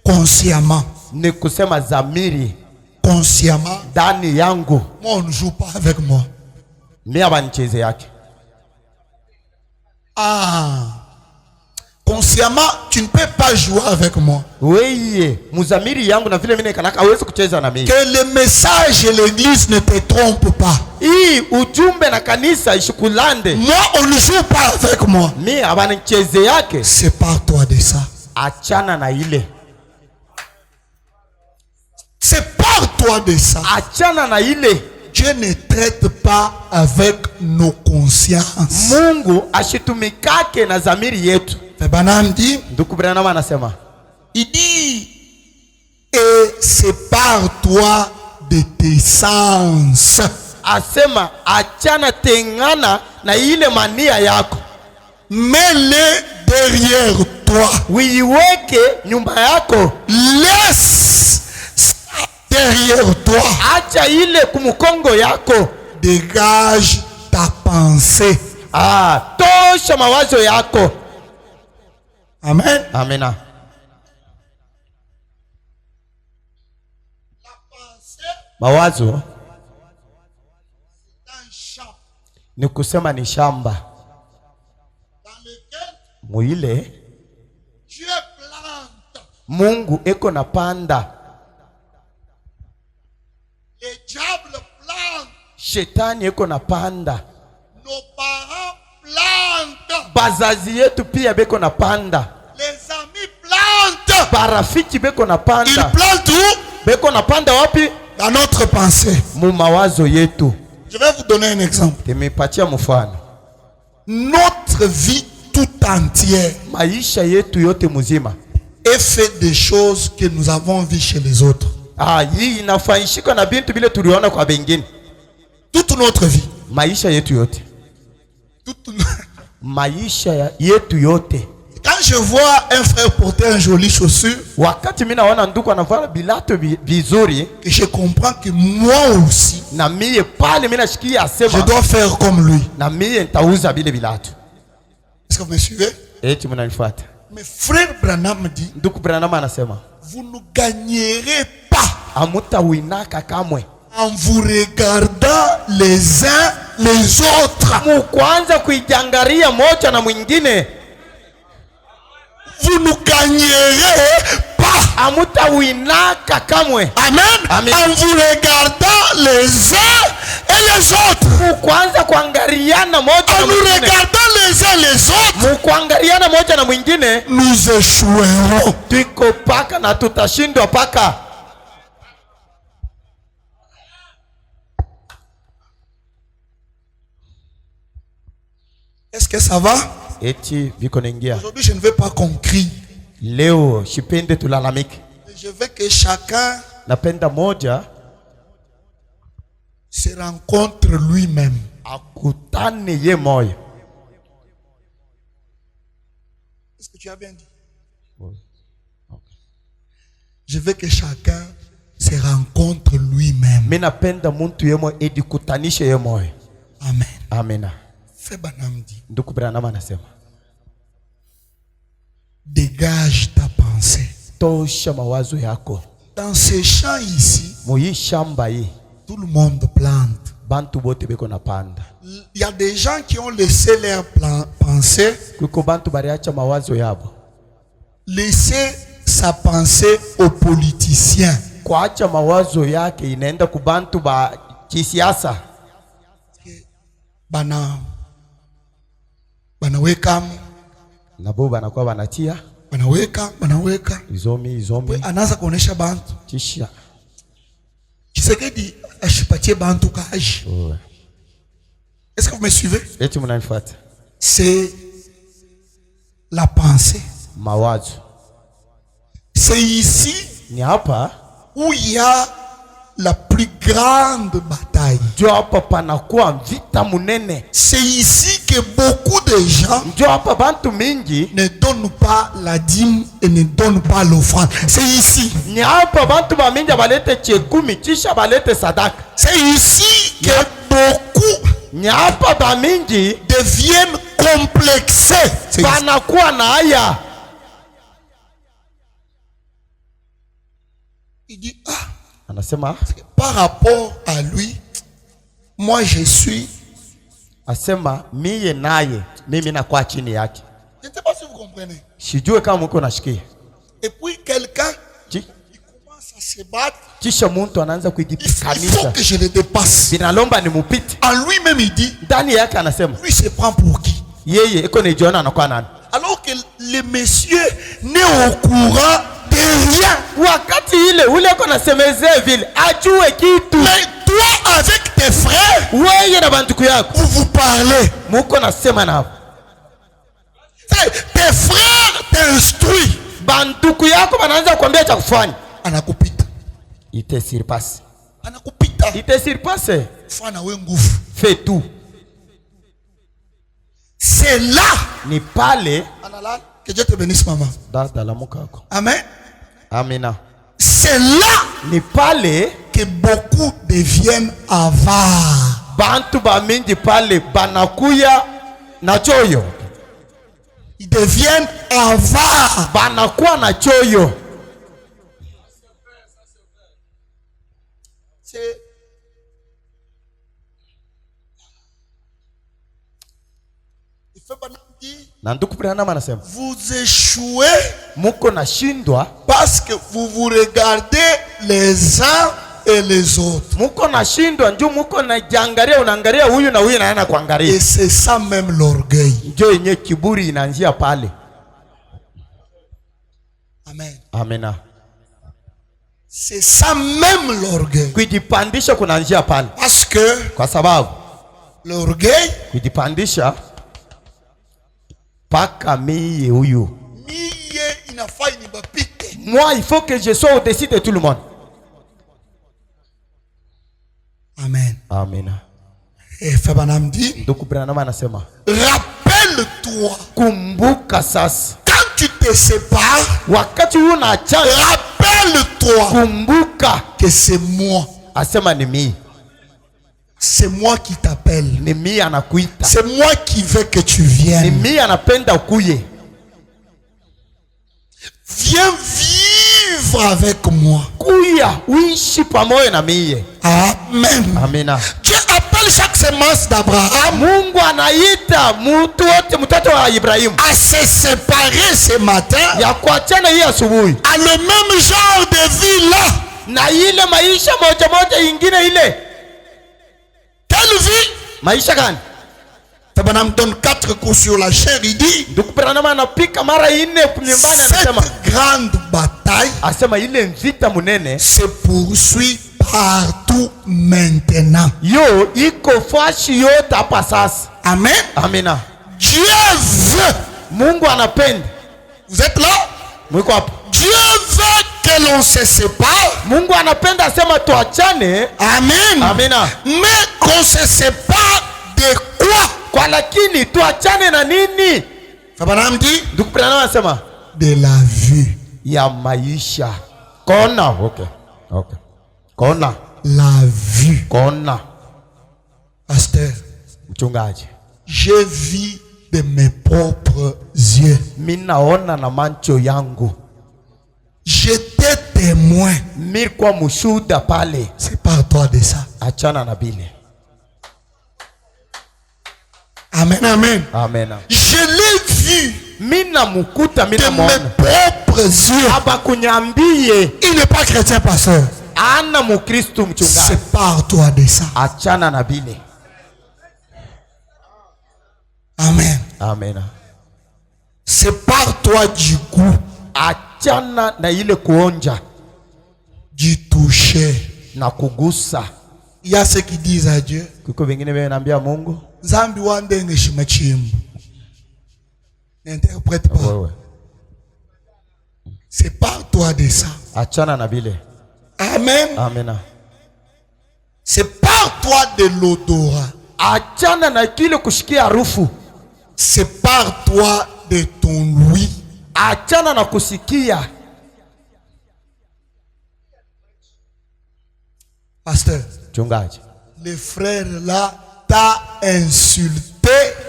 consciemment. Ni kusema zamiri Consciemment. ndani yangu, Moi, on ne joue pas avec moi. mimi abanicheze yake. Ah. Consciemment, tu ne peux pas jouer avec moi. Weye muzamiri yangu na vile mimi kanaka hawezi kucheza na mimi. Que le message et l'église ne te trompent pas. Hii ujumbe na kanisa ishikulande. Moi, on ne joue pas avec moi. Mimi abanicheze yake. Sépare-toi de ça. Achana na ile. C'est pas Sépare-toi de ça. Achana na ile. Dieu ne traite pas avec nos consciences. Mungu ashitumikake na zamiri yetu. Branham dit, Ndugu Branham anasema, il dit, et sépare-toi de tes sens. asema achana, tengana na ile mania yako. Mets-les derrière toi. Uiweke nyumba yako. Laisse ça derrière toi. Acha ile kumukongo yako. Dégage ta pensée. Tosha mawazo yako. Amen. Amina. La pensée Mawazo est un champ ni kusema ni shamba dans lequel muile Dieu plante. Mungu eko na panda. Les diables plantent. Shetani eko na panda. Nos parents plantent. Bazazi yetu pia beko na panda. Les amis plantent. Barafiki beko na Ils panda. plantent où? Beko na panda wapi? Dans notre pensée. Mu mawazo yetu. Je vais vous donner un exemple. Temepatia mfano. Notre vie tout entière Maisha yetu yote muzima est fait des choses que nous avons vues chez les autres. hii inafanyishika na bintu bile tuliona kwa bengine. Toute notre vie. Maisha yetu yote. Maisha yetu yote. Quand je vois un frère porter un joli chaussure, Wakati mimi naona ndugu anavala bilato vizuri, que je comprends que moi aussi, na mie pale mimi nashikia je asema dois faire comme lui. na mie nitauza bile bilato. Est-ce que vous me suivez? Eti mnanifuata? Mais frère Branham dit, Ndugu Branham anasema vous ne gagnerez pas hamutawinaka kamwe en vous regardant les uns les autres. mukwanza kuijangaria moja na mwingine. Vous ne gagnerez pas. Hamutawinaka kamwe. Amen. Amen. En vous regardant les uns et les autres. Mukwanza kuangaliana moja En na nous mwingine. regardant les uns les autres, Mukuangaliana moja na mwingine, nous échouerons. tuko paka na tutashindwa paka. Est-ce que ça va? Eti viko naingia. Aujourd'hui, je ne veux pas qu'on crie. Leo shipende tulalamike. Je veux que chacun Napenda moja se rencontre lui-même. akutane ye moyo. Est-ce que tu as bien dit? Je veux que chacun se rencontre lui-même. Mimi napenda muntu ye moyo edikutanishe ye moyo. Amen. Amina. Frère Branham dit, Ndugu Branham anasema dégage ta pensée. tosha mawazo yako. Dans ces champs ici, Muyi shamba hii tout le monde plante. bantu bote beko na panda. Il y a des gens qui ont laissé leur pensée, Kuko bantu bariacha mawazo yabo. laisser sa pensée aux politiciens. Kuacha mawazo yake inaenda kubantu ba kisiasa. Banaweka Nabo banakuwa banatia banaweka izomi anaanza kuonesha bantu kisha Tshisekedi ashipatie bantu kaji. Est-ce que vous me suivez? eti mnanifuata? C'est la pensée. Mawazo C'est ici ni hapa où il y a la plus grande bataille. ndio hapa panakuwa vita munene. C'est ici que beaucoup de gens Ndio hapa bantu mingi ne donnent pas la dîme et ne donnent pas l'offrande. C'est ici. ni hapa bantu bamingi balete chekumi kisha balete sadaka. C'est ici que beaucoup Ni hapa bamingi deviennent complexés. C'est ici. banakuwa na haya. Il dit, Anasema par rapport à lui, moi je suis. asema miye naye mimi nakuwa chini yake. Je ne sais pas si vous comprenez. Sijue kama mko nashikia. Et puis quelqu'un, Chi- il commence à se battre. Kisha muntu anaanza Il faut kujipikanisha. que je le dépasse. Binalomba ni mupite. En lui-même, il dit, Ndani yake anasema lui se prend pour qui? yeye iko nijiona anakuwa nani. Alors que le monsieur n'est au courant de rien. wakati ile ule kona semezea vile ajue kitu. Mais toi avec tes frères, Wewe na banduku yako vous vous parlez. muko nasema nao, Tes frères t'instruisent. banduku yako banaanza kuambia cha kufanya, Anakupita. ite surpasse, Anakupita. ite surpasse, Fana we nguvu. fais tout. C'est là. Ni pale Analala. Que Dieu te bénisse, maman. dada la mukako. Amen. Amina. C'est là Ni pale que beaucoup deviennent avares. bantu ba mingi pale banakuya na choyo, Ils deviennent avares. banakuwa na choyo. C'est il fait pas dit, Na ndugu Branham anasema vous échouez muko na shindwa, parce que vous vous regardez les uns et les autres. muko na shindwa njoo muko na jangaria, unaangalia huyu na huyu naana Et kuangalia, c'est ça même l'orgueil. njoo yenye kiburi inaanzia pale. Amen. Amina. C'est ça même l'orgueil. Kujipandisha kunaanzia pale, Parce que kwa sababu l'orgueil, kujipandisha paka mie huyu, miye inafaa inibapite. moi il faut que je sois au-dessus de tout le monde. Amen. Amina. Et Fabanam dit, Ndugu Branham anasema rappelle-toi, kumbuka sasa, quand tu te sépares, wakati unaachana, rappelle-toi kumbuka que c'est moi. asema ni mimi, C'est moi qui t'appelle. ni mimi anakuita, C'est moi qui veux que tu ni viennes. mimi anapenda ukuye. Viens vivre avec moi. Kuya uishi pamoja na mimi. Amen. Amina. Dieu appelle chaque semence d'Abraham Mungu anaita mtu wote, mtoto wa Ibrahimu, à se séparer ce matin ya kuachana hii asubuhi à le même genre de vie là. na ile maisha moja moja ingine ile. Quelle vie? Maisha gani? Tabanam donne 4 coups sur la chair. Il dit Ndugu Branham anapika mara 4 nyumbani, anasema cette grande bataille asema ile vita munene se poursuit partout maintenant. yo iko fashi yote hapa sasa. Amen. Amina. Dieu veut. Mungu anapenda. Vous êtes là? Mwiko hapa. Dieu veut que l'on se sépare. Mungu anapenda asema tuachane. Amen. Amina. Mais qu'on se sépare de quoi? Kwa lakini tuachane na nini? Fabanam dit Ndugu Branham anasema de la vue. ya maisha. Kona. Okay. Okay. Kona. La vue. Kona. Pasteur, Mchungaji. j'ai vu de mes propres yeux. Mimi naona na macho yangu. J'étais témoin. Mimi kwa mshuhuda pale. C'est par toi de ça. Achana na bile. Amen, amen. Amen. Je l'ai vu Mimi namukuta, mimi de mes namuona. propres yeux. Hapa kunyambie Il n'est pas chrétien, pasteur. ana mukristo mchungaji. C'est par toi de ça. Achana na bile. Amen. Amen. C'est par toi du goût, Achana na ile kuonja du toucher. na kugusa. Il y a ceux qui disent à Dieu, Kuko vingine wewe naambia Mungu, Zambi wandenge shimachimbu. N'interprète pas. wewe C'est par toi de ça. achana na bile. Amen. Amen. C'est par toi de l'odorat. Achana na kile kushikia harufu. C'est par toi de ton ouïe. Achana na kusikia. Pasteur, Mchungaji, le frère là t'a insulté.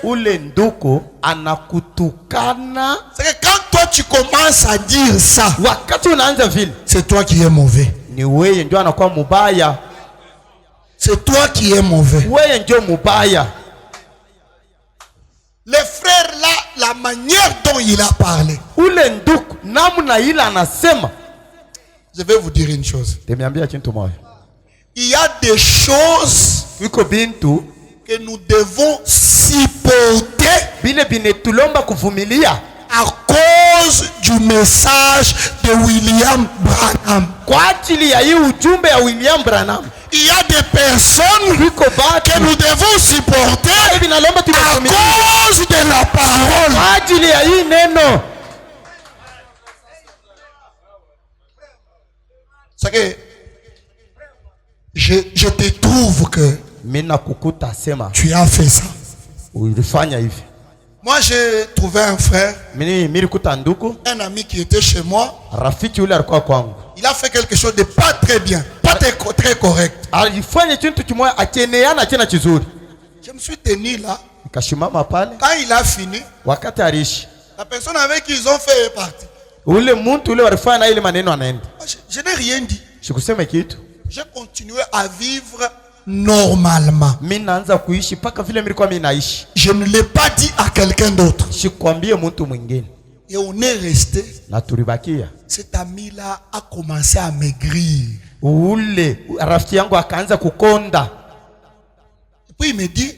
ule nduku anakutukana. C'est que quand toi tu commences à dire ça, Wakati unaanza vile, c'est toi qui es mauvais. ni wewe ndio anakuwa mubaya. C'est toi qui es mauvais. Wewe ndio mubaya. Le frère là, la manière dont il a parlé. Ule nduku namna ile anasema. Je vais vous dire une chose. Temiambia kintu moja. Il y a des choses Iko bintu que nous devons supporter bile binetulomba kuvumilia à cause du message de William Branham. Kwa ajili ya hii ujumbe ya William Branham. Il y a des personnes que nous devons supporter à cause de la parole. Kwa ajili ya hii neno. C'est que je te trouve que tu as fait ça. Moi, j'ai trouvé un frère, un ami qui était chez moi. Il a fait quelque chose de pas très bien, pas très correct. Je me suis tenu là. Quand il a fini, la personne avec qui ils ont fait est partie. Je n'ai rien dit. J'ai continué à vivre normalement. Je ne l'ai pas dit à quelqu'un d'autre. Et on est resté. Cet ami-là a commencé à maigrir. Et puis il me dit,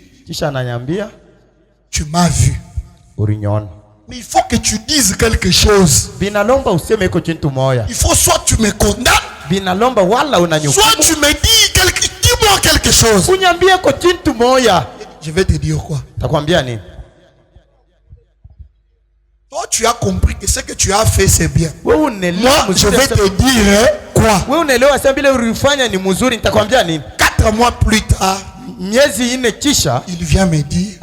tu m'as vu. Mais il faut que tu dises quelque chose. Il faut soit tu me condamnes, soit tu me dis-moi quelque chose. Je vais te dire quoi? Toi, tu as compris que ce que tu as fait, c'est bien. Moi, je vais te dire quoi? 4 mois plus tard, il vient me dire,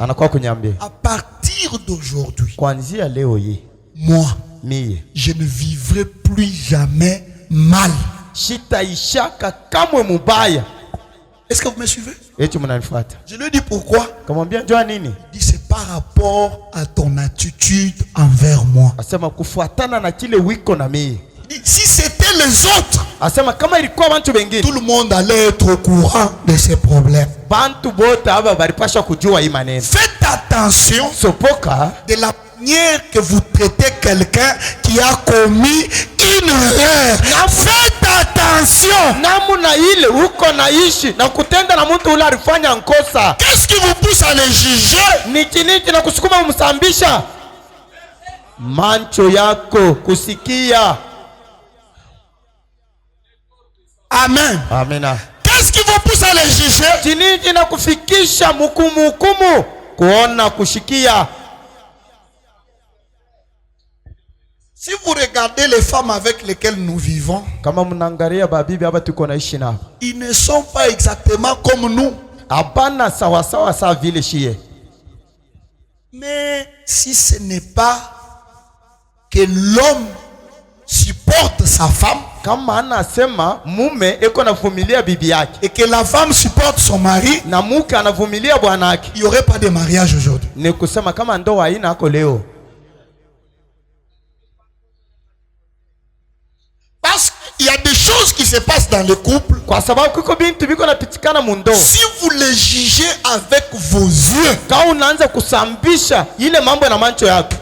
à partir d'aujourd'hui, moi, je ne vivrai plus jamais mal. Est-ce que vous me suivez? Je lui dis pourquoi. Il dit c'est par rapport à ton attitude envers moi. Si c'était les autres, tout le monde allait être au courant de ces problèmes. Faites attention de la manière que vous traitez quelqu'un qui a commis une erreur. Faites attention. Qu'est-ce qui vous pousse à les juger? Amen. Qu'est-ce qui vous pousse à les juger? Si vous regardez les femmes avec lesquelles nous vivons, ils ne sont pas exactement comme nous. Mais si ce n'est pas que l'homme supporte sa femme et que la femme supporte son mari, il n'y aurait pas de mariage aujourd'hui. Parce qu'il y a des choses qui se passent dans le couple. Si vous les jugez avec vos yeux,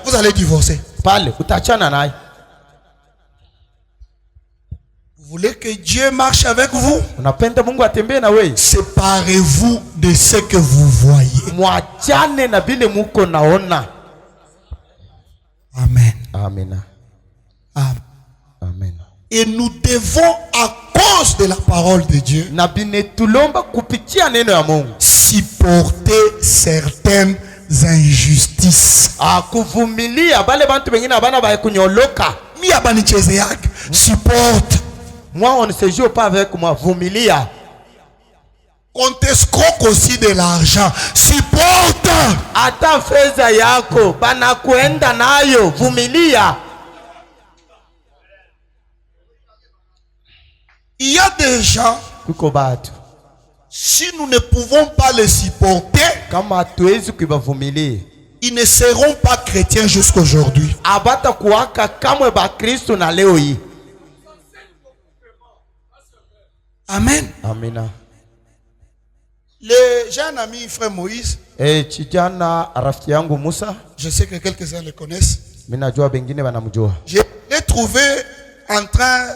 vous allez divorcer. Vous voulez que Dieu marche avec vous? Séparez-vous de ce que vous voyez. Amen. Amen. Amen. Et nous devons, à cause de la parole de Dieu, supporter certaines injustices. Supporte. Moi, on ne se joue pas avec moi. Vumilia. On t'escroque aussi de l'argent. Supporte. Ata feza yako banakuenda nayo. Vumilia. Il y a des gens, si nous ne pouvons pas les supporter, ils ne seront pas chrétiens jusqu'aujourd'hui. Amen. J'ai un ami, frère Moïse. Je sais que quelques-uns le connaissent. Je l'ai trouvé en train.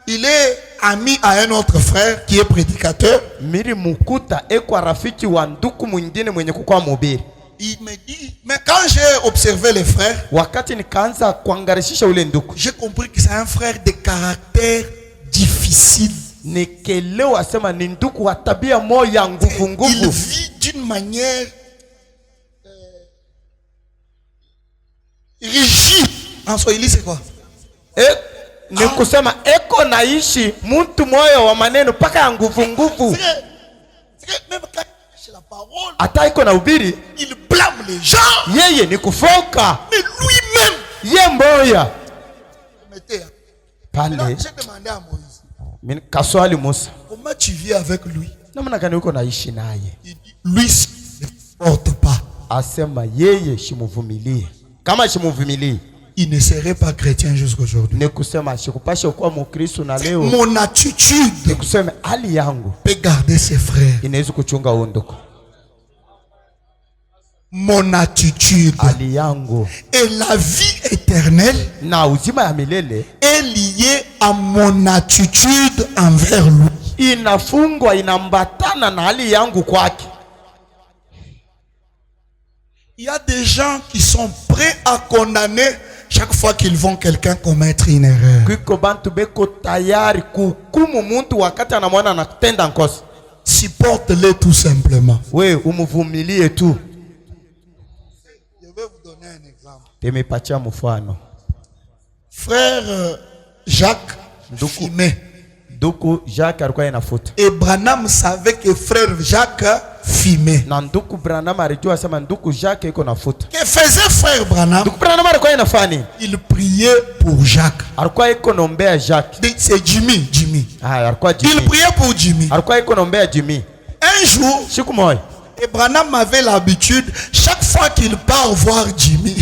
Il est ami à un autre frère qui est Il me dit, mais quand j'ai observé les frères, wakati nikaanza kuangarishisha ule ndugu, j'ai compris que c'est un frère de caractère difficile. Nikelewa sema ni ndugu wa tabia moya nguvu Il nguvu. vit d'une manière rigide. En Swahili, c'est quoi? Ni kusema eko naishi mtu moyo wa maneno paka ya nguvu nguvu. Même quand il la parole, hata iko na ubiri, il blâme les gens. yeye ni kufoka. Mais lui-même, Ye mboya mettez. pale. J'ai demandé à Moïse, Mimi kaswali Musa, comment tu vis avec lui? namna gani uko naishi naye? Il dit, lui ne supporte pas. Asema yeye shimuvumilie. Kama shimuvumilie, Il ne serait pas chrétien jusqu'aujourd'hui. ni kusema shikupashe kuwa Mkristo na leo. Mon attitude Ni kusema hali yangu peut garder ses frères. inaweza kuchunga undugu. Mon attitude Hali yangu et la vie éternelle na uzima ya milele est liée à mon attitude envers lui. inafungwa, inambatana na hali yangu kwake. Il y a des gens qui sont prêts à condamner chaque fois qu'ils vont quelqu'un commettre une erreur. Kuko bantu beko tayari kuhukumu muntu wakati anamwona anatenda nkosa. Supporte-les tout simplement. We umuvumilie tu. Je vais vous donner un exemple. Temepatia mfano. Frère Jacques fumait. Nduku Jacques alikuwa anafuta. Et Branham savait que frère Jacques fumait. Na nduku Branham alijua sema nduku Jacques iko nafuta. Que faisait frère Branham? Nduku Branham alikuwa anafanya? Il priait pour Jacques. Alikuwa iko nombea Jacques. C'est Jimmy. Alikuwa Jimmy. Il priait pour Jimmy. Alikuwa iko nombea Jimmy. Un jour, siku moja, et Branham avait l'habitude, chaque fois qu'il part voir Jimmy,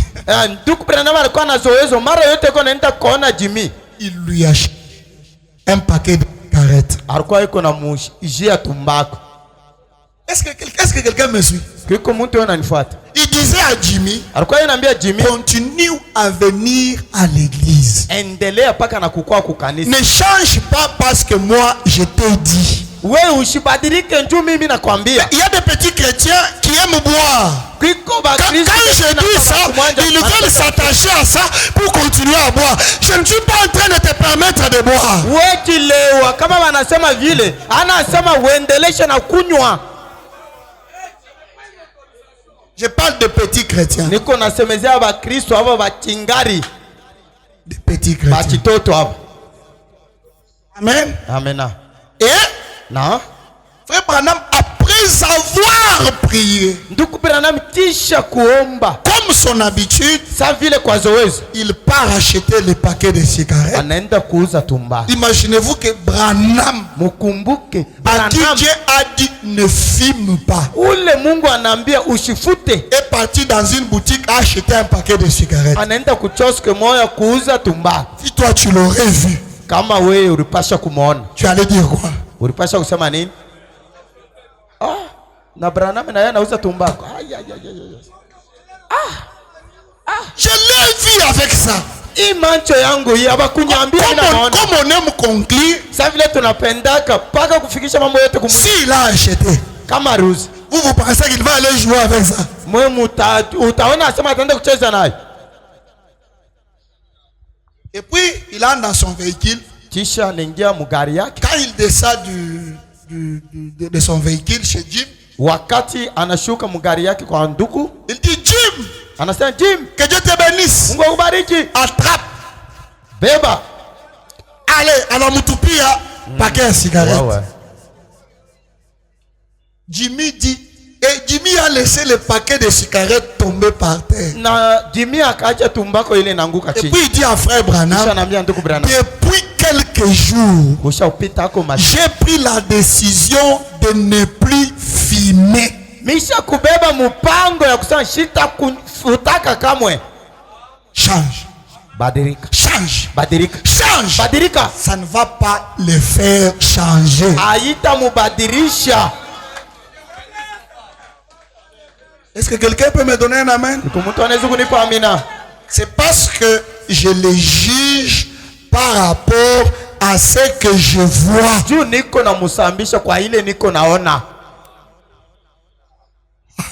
nduku Branham alikuwa anazoezo mara yote iko naenda kuona Jimmy, il lui achète un paquet de cigarettes. Alikuwa iko na mujia tumbako. Est-ce que quelqu'un me suit? Kiko mtu ananifuata. Il disait à Jimmy, alikuwa anambia Jimmy, continue à venir à l'église. Endelea paka na kukua kukanisa. Ne change pas parce que moi je t'ai dit. Wewe usibadilike njoo mimi nakwambia. Il y a des petits chrétiens qui aiment boire. Quand je dis ça, ils veulent s'attacher à ça pour continuer à boire. Je ne suis pas en train de te permettre de boire. Wewe kilewa kama wanasema vile, anasema uendeleshe na kunywa. Je parle de petits chrétiens. Niko nasemezea ba Kristo hapa ba kingari. Des petits chrétiens. Ba kitoto hapa. Amen. Amena. Et na frère Branham, après avoir prié, nduku Branham kisha kuomba comme son habitude, sa vile kwa zoezi, il part acheter les paquets de cigarettes. Anaenda kuuza tumba. Imaginez-vous que Branham, mukumbuke à qui Dieu a dit ne fume pas, ule Mungu anaambia usifute, est parti dans une boutique à acheter un paquet de cigarettes. Anaenda kuchoske moya kuuza tumba. Si toi tu l'aurais vu, kama wewe ulipasha kumuona, tu allais dire quoi? Ulipasha kusema nini? Na Branham na yeye anauza tumbako. Je l'ai vu avec ça. Imancho yangu hapa kunyambia comme on aime conclure, sasa vile tunapendaka paka kufikisha mambo yote kumwili. Si il a acheté kama ruzi, vous pensez qu'il va aller jouer avec ça? Mwe utaona asema ataenda kucheza naye. Et puis il entre dans son véhicule. Kisha anaingia mugari yake. Quand il descend de son véhicule chez Jim, wakati anashuka mugari yake kwa nduku, il dit Jim, anasema Jim, que Dieu te bénisse. Mungu akubariki. Attrape, beba, allez, anamutupia paquet de cigarettes. Ouais. Jimmy dit, et Jimmy a laissé le paquet de cigarettes tomber par terre. Na Jimmy akaacha tumbako ile nanguka chini. Et puis il dit à frère Branham, depuis quelques jours, j'ai pris la décision de ne plus fumer. Misha kubeba mupango ya kusema shita kufutaka kamwe. Change. Badirika. Change. Badirika. Change. Badirika. Ça ne va pas le faire changer. Aita mubadirisha. Est-ce que quelqu'un peut me donner un amen? C'est parce que je les juge par rapport à ce que je vois.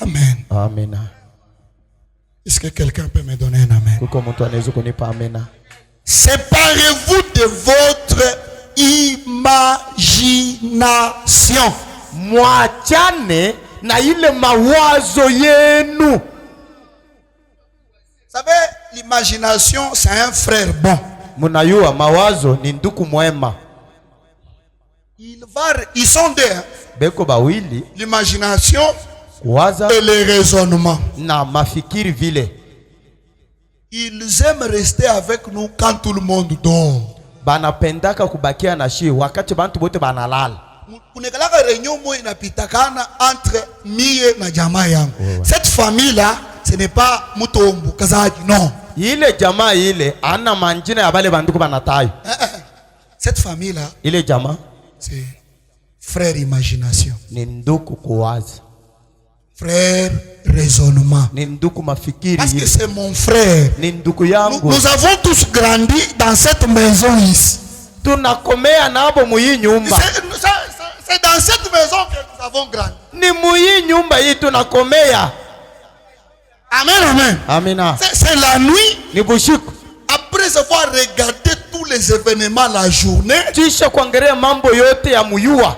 Amen. Amen. Est-ce que quelqu'un peut me donner un amen? Kuko mtu anaweza kunipa amena? Séparez-vous de votre imagination. Mwachane na ile mawazo yenu. Vous savez, l'imagination, c'est un frère bon. Munayua mawazo ni nduku mwema. Ils sont deux. Beko bawili. L'imagination Waza et le raisonnement. na mafikiri vile. Ils aiment rester avec nous quand tout le monde dort. Banapendaka kubakia na shi wakati bantu bote banalala. Kunekalaka réunion mo inapitakana entre mie na jamaa yangu. Cette famille là, ce n'est pas mutombu kazaji, non. Ile jamaa ile ana manjina ya bale banduku banatayo. Cette famille là, Ile jamaa c'est frère imagination, ni nduku kuwaza, frère raisonnement. ni nduku mafikiri Parce que ile. c'est mon frère. Ni nduku yangu. Nous avons tous grandi dans cette maison ici. Tunakomea nabo muyi nyumba. C'est dans cette maison que nous avons grandi. Ni muyi nyumba hii tunakomea. Amen, amen. Amina. C'est la nuit. Ni bushiku. Après avoir regardé tous les événements la journée, Kisha kuangalia mambo yote ya muyua.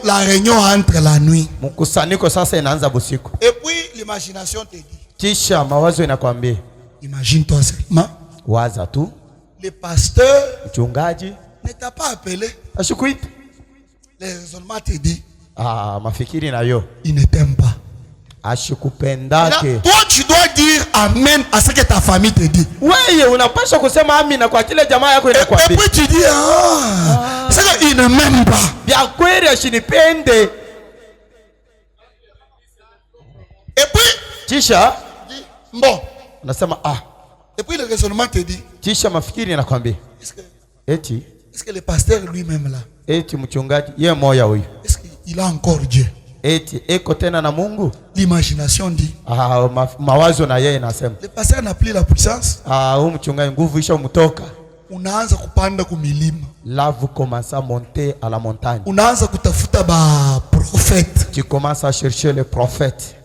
la réunion entre la nuit. Mkusanyiko sasa inaanza busiku. Et puis l'imagination te dit. Kisha mawazo inakwambia. Imagine-toi seulement. Waza tu. Le pasteur Mchungaji ne t'a pas appelé. ashikuita. Le raisonnement te dit. Mafikiri na yo. Il ne t'aime pas. Ashikupendake. Toi tu dois dire amen à ce que ta famille te dit. Wewe unapaswa kusema amina kwa kile jamaa yako Et inakwambia. puis tu dis c'est qu'il ne m'aime pas. Bia kweli ashinipende. Et puis Kisha dis bon. unasema Et puis le raisonnement te dit. Kisha mafikiri inakwambia. Est-ce que le pasteur lui-même là? Eti mchungaji ye moya huyu. Est-ce qu'il a encore Dieu? Eti eko tena na Mungu. L'imagination dit. Mawazo na yeye nasema. Le pasteur n'a plus la puissance. Huyu mchungaji nguvu isha mtoka. Unaanza kupanda kumilima. Là vous commencez à monter à la montagne. Unaanza kutafuta ba prophète. Tu commences à chercher les prophètes.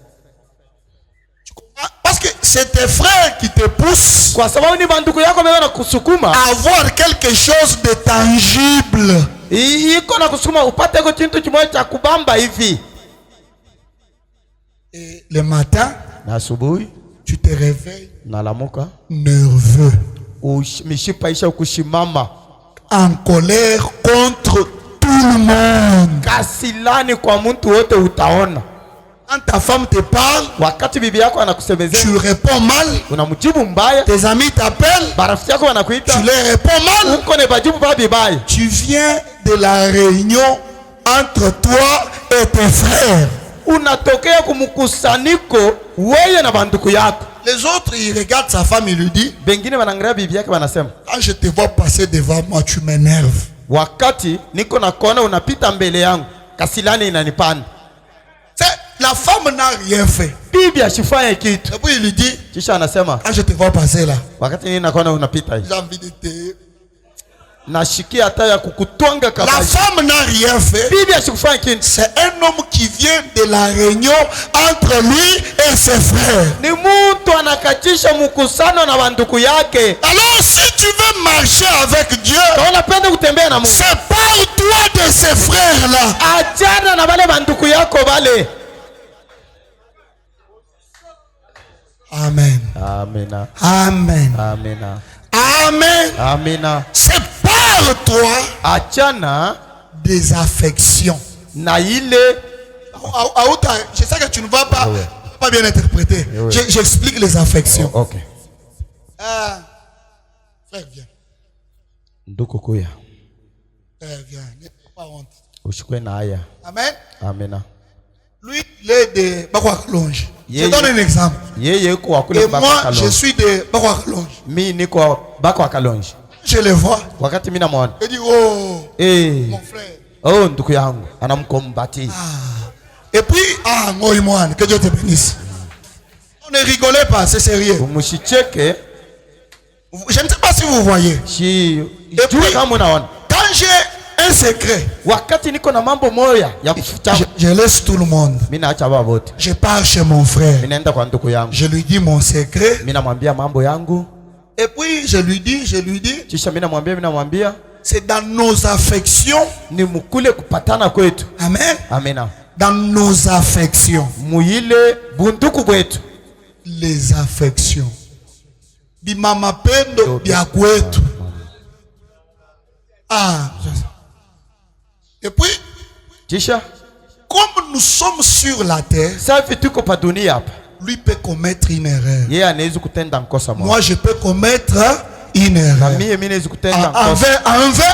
Parce que c'est tes frères qui te poussent Kwa sababu ni banduku yako mewe na kusukuma. avoir quelque chose de tangible. Iko na kusukuma upate ko chintu kimoja cha kubamba hivi. Et le matin, Na asubuhi tu te réveilles nalamuka nerveux, mishipa isha kushimama en colère contre tout le monde. kasilani kwa mtu wote utaona. Quand ta femme te parle, Wakati bibi yako anakusemezea tu réponds mal. unamjibu mbaya. Tes amis t'appellent, Barafiki yako wanakuita tu les réponds mal. uko ne bajibu babi baya. Tu viens de la réunion entre toi et tes frères. Unatokea kumkusanyiko wewe na banduku yako. Les autres, ils regardent sa femme, ils lui disent, Bengine wanangalia bibi yake wanasema, quand je te vois passer devant moi, tu m'énerves. wakati niko na kona unapita mbele yangu kasilani inanipanda. La femme n'a rien fait. Bibi ashifanya kitu. Et puis il lui dit, Kisha anasema, quand je te vois passer là, wakati nini nakona unapita hivi, j'ai envie de te... nashikia hata ya kukutwanga La kabisa. femme n'a rien fait. Bibi ashikufanya kitu. C'est un homme qui vient de la réunion entre lui et ses frères. Ni mtu anakatisha mkusano na banduku yake. Alors si tu veux marcher avec Dieu, Na unapenda kutembea na Mungu, sépare-toi de ces frères là. achana na wale banduku yako wale. Amen. Amina. Amen. Amina. Amen. Amina. Sépare-toi Achana des affections. na ile. Je sais que tu ne vas pas, Ouais. pas bien interpréter. Ouais. J'explique les affections. Ok. Frère, viens. Nduku kuya. Frère, viens. N'aie pas honte. Ushikwe na haya. Amen. Amina. Lui, il est de Bakwa Kalonge. Je Yeah, donne un exemple. Yeye yuko wa kule Et Bakwa moi, je Kalonge. suis de Bakwa Kalonge. Mi niko Bakwa Kalonge. Je le vois. Wakati mimi namuona, Il dit, oh, mon frère. oh nduku yangu anamkombati. Et puis, Ngoïmoine, que Dieu te bénisse. On ne rigolait pas, c'est sérieux. Mushicheke Je ne sais pas si vous voyez. shi puis- juu kama unaona. Quand j'ai un secret. Wakati niko na mambo moya ya kuficha, Je laisse tout le monde. mimi naacha baba wote. Je pars chez mon frère. Mimi naenda kwa ndugu yangu. Je lui dis mon secret. Mimi namwambia mambo yangu. Et puis je lui dis. Kisha mimi namwambia C'est dans nos affections. ni mukule kupatana kwetu. Amen. Amina. Dans nos affections. Muile bunduku kwetu. Les affections. Bimama pendo bya kwetu. Ah. Et puis, Kisha comme nous sommes sur la terre, safi tuko pa dunia hapa. lui peut commettre une erreur. Yeye anaweza kutenda mkosa moja. Moi, je peux commettre une Na erreur. mimi naweza kutenda mkosa.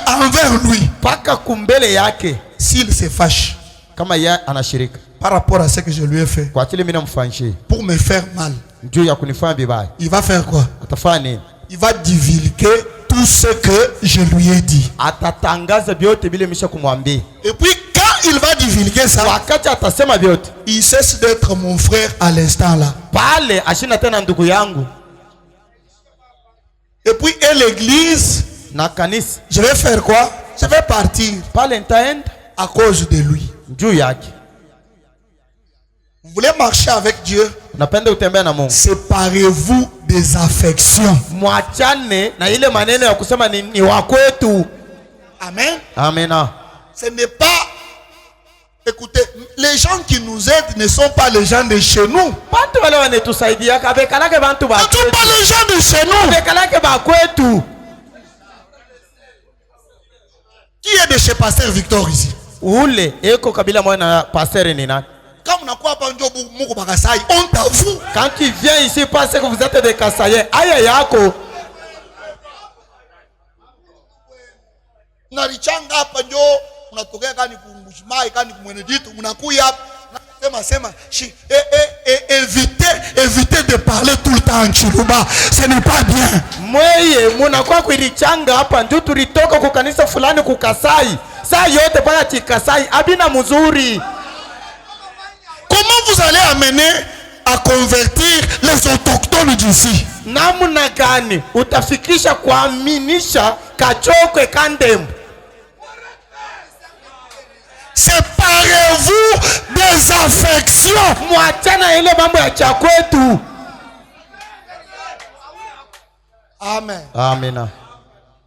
Envers lui. Paka kumbele yake S'il se fâche kama yeye anashirika. par rapport à ce que je lui ai fait, Kwa kile mimi namfanyia pour me faire mal, juu ya kunifanya vibaya. il va faire quoi? Atafanya nini? Il va divulguer tout ce que je lui ai dit. Atatangaza vyote vile misha kumwambia. Et puis, quand il va divulguer ça, Wakati atasema vyote, il cesse d'être mon frère à l'instant là. pale ashina tena ndugu yangu. Et puis, et l'église, Na kanisa je vais faire quoi? Je vais partir pale nitaenda à cause de lui. juu yake. Vous voulez marcher avec Dieu? Napenda kutembea na Mungu. Séparez-vous des affections. Mwachane na ile maneno ya kusema ni wa kwetu. Amen. Amena. Ce n'est pas... Écoutez, les gens qui nous aident ne sont pas les gens de chez nous. Bantu wale wanetusaidia kabekalake bantu ba Ne sont pas les gens de chez nous. kabekalake ba kwetu. Qui est de chez Pasteur Victor ici? Ule eko kabila moja na pasteur ni nani? Quand on a quoi pas Njobu Mungu Bakasai, on t'avoue. Quand tu viens ici parce que vous êtes des Kasaye, aya yako Unalichanga hapa njo unatokea kani kumbushimai kani kumweneditu unakuya hapa sema évitez de parler tout le temps en Chiluba, ce n'est pas bien. mweye munakuwa kuilichanga hapa ndio tulitoka kwa kanisa fulani kukasai. Saa yote pala chikasai abina mzuri. Comment vous allez amener à convertir les autochtones d'ici? Namna gani utafikisha kuaminisha Kachokwe Kandembo? Séparez-vous des affections. Mwachana ile mambo ya chakwetu. Amen. Amina.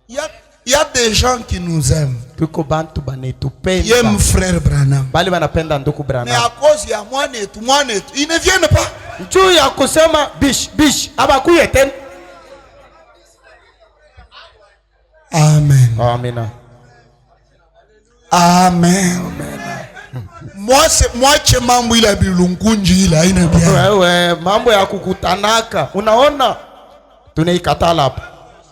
Il y a des gens qui nous aiment. Tuko bantu banetupenda. Ils aiment frère Branham. Bali banapenda ndugu Mais Branham. à cause ya mwanetu, ils ne viennent pas. Juu ya kusema bish abakuye tena. Amen. Amina. Amen. Moi mambo ila bilungunji ila ina bien. Wewe mambo ya kukutanaka. Unaona? Tunaikatala hapa.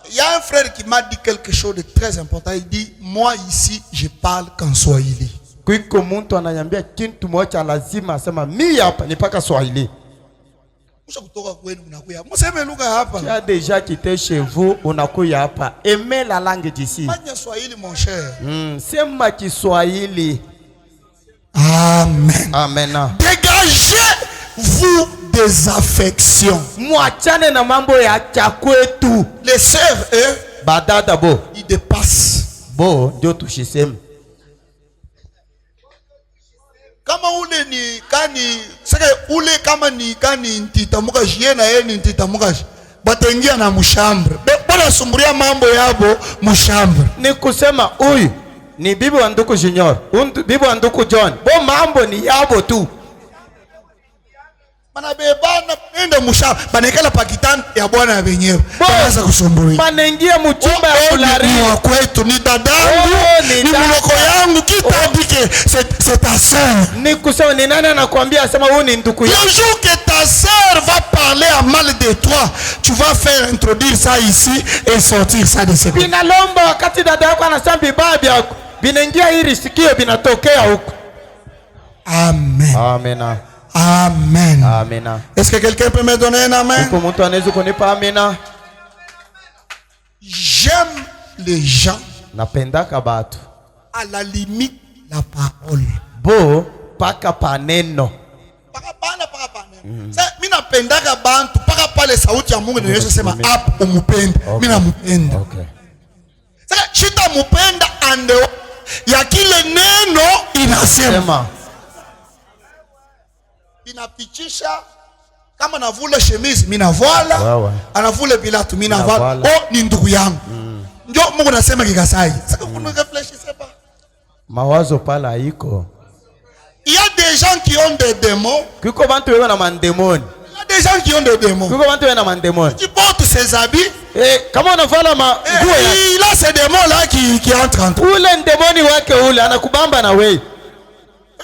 Il y a un frère qui m'a dit quelque chose de très important. Il dit, moi ici, je parle qu'en Swahili. Kuiko muntu ananyambia kintu moja lazima asema mimi hapa ni paka Swahili. Musha kutoka kwenu unakuya. Museme lugha hapa. Tu as déjà quitté chez vous, unakuya hapa. Aimez la langue d'ici. Manya Swahili mon cher. Sema Kiswahili. Amen. Amen. Dégagez-vous des affections. Mwachane na mambo ya chakwetu. Les sœurs, eux, Badada bo. ils dépassent. Bo ndio tushiseme. Kama ule ni kani sasa ule kama ni kani ntitamuka jiena yeye ni ntitamuka batengia na mushambre. Bora sumburia mambo yabo mushambre. Ni kusema huyu ni bibi wa nduku Junior, bibi wa nduku John. Bo mambo ni yabo tu. Manabebana enda mushambre. Banekala pakitani ya bwana ya wenyewe. Baanza kusumburia. Banaingia mchumba ya kulari. Ni wa kwetu ni dadangu. Ni mloko yangu kitandike c'est ta sœur. Ni kusema ni nani anakuambia asema huyu ni nduku yako. Le jour que ta sœur va parler à mal de toi, tu vas faire introduire ça ici et sortir ça de ce côté. Binalomba wakati dada yako anasema bibaya yako. Binaingia hili sikio binatokea huko. Amen. Amena. Amen. Amena. Est-ce que quelqu'un peut me donner un amen? Uko mtu anaweza kunipa amena? J'aime les gens. Napendaka batu. À la limite la parole. Bo paka paneno. Paka paneno. Sasa mimi napendaka bantu paka pale sauti ya Mungu ndio sema up umupende. Mimi namupenda. Okay. Sasa shita mupenda ande ya kile neno inasema. Inapitisha kama navule chemise mimi navala, anavule bilatu mimi navala. Oh, ni ndugu yangu. Ndio Mungu anasema kikasai. Sasa kuna réfléchir c'est pas. Mawazo pala haiko. Il y a des gens qui ont des démons. Kuko bantu wewe na mandemoni. Il y a des gens qui ont des démons. Kuko bantu wewe na mandemoni. Tu portes ses habits. Kama unavala nguo ya il a ces démons là qui entrent en toi. Ule ndemoni wake ule anakubamba na wewe.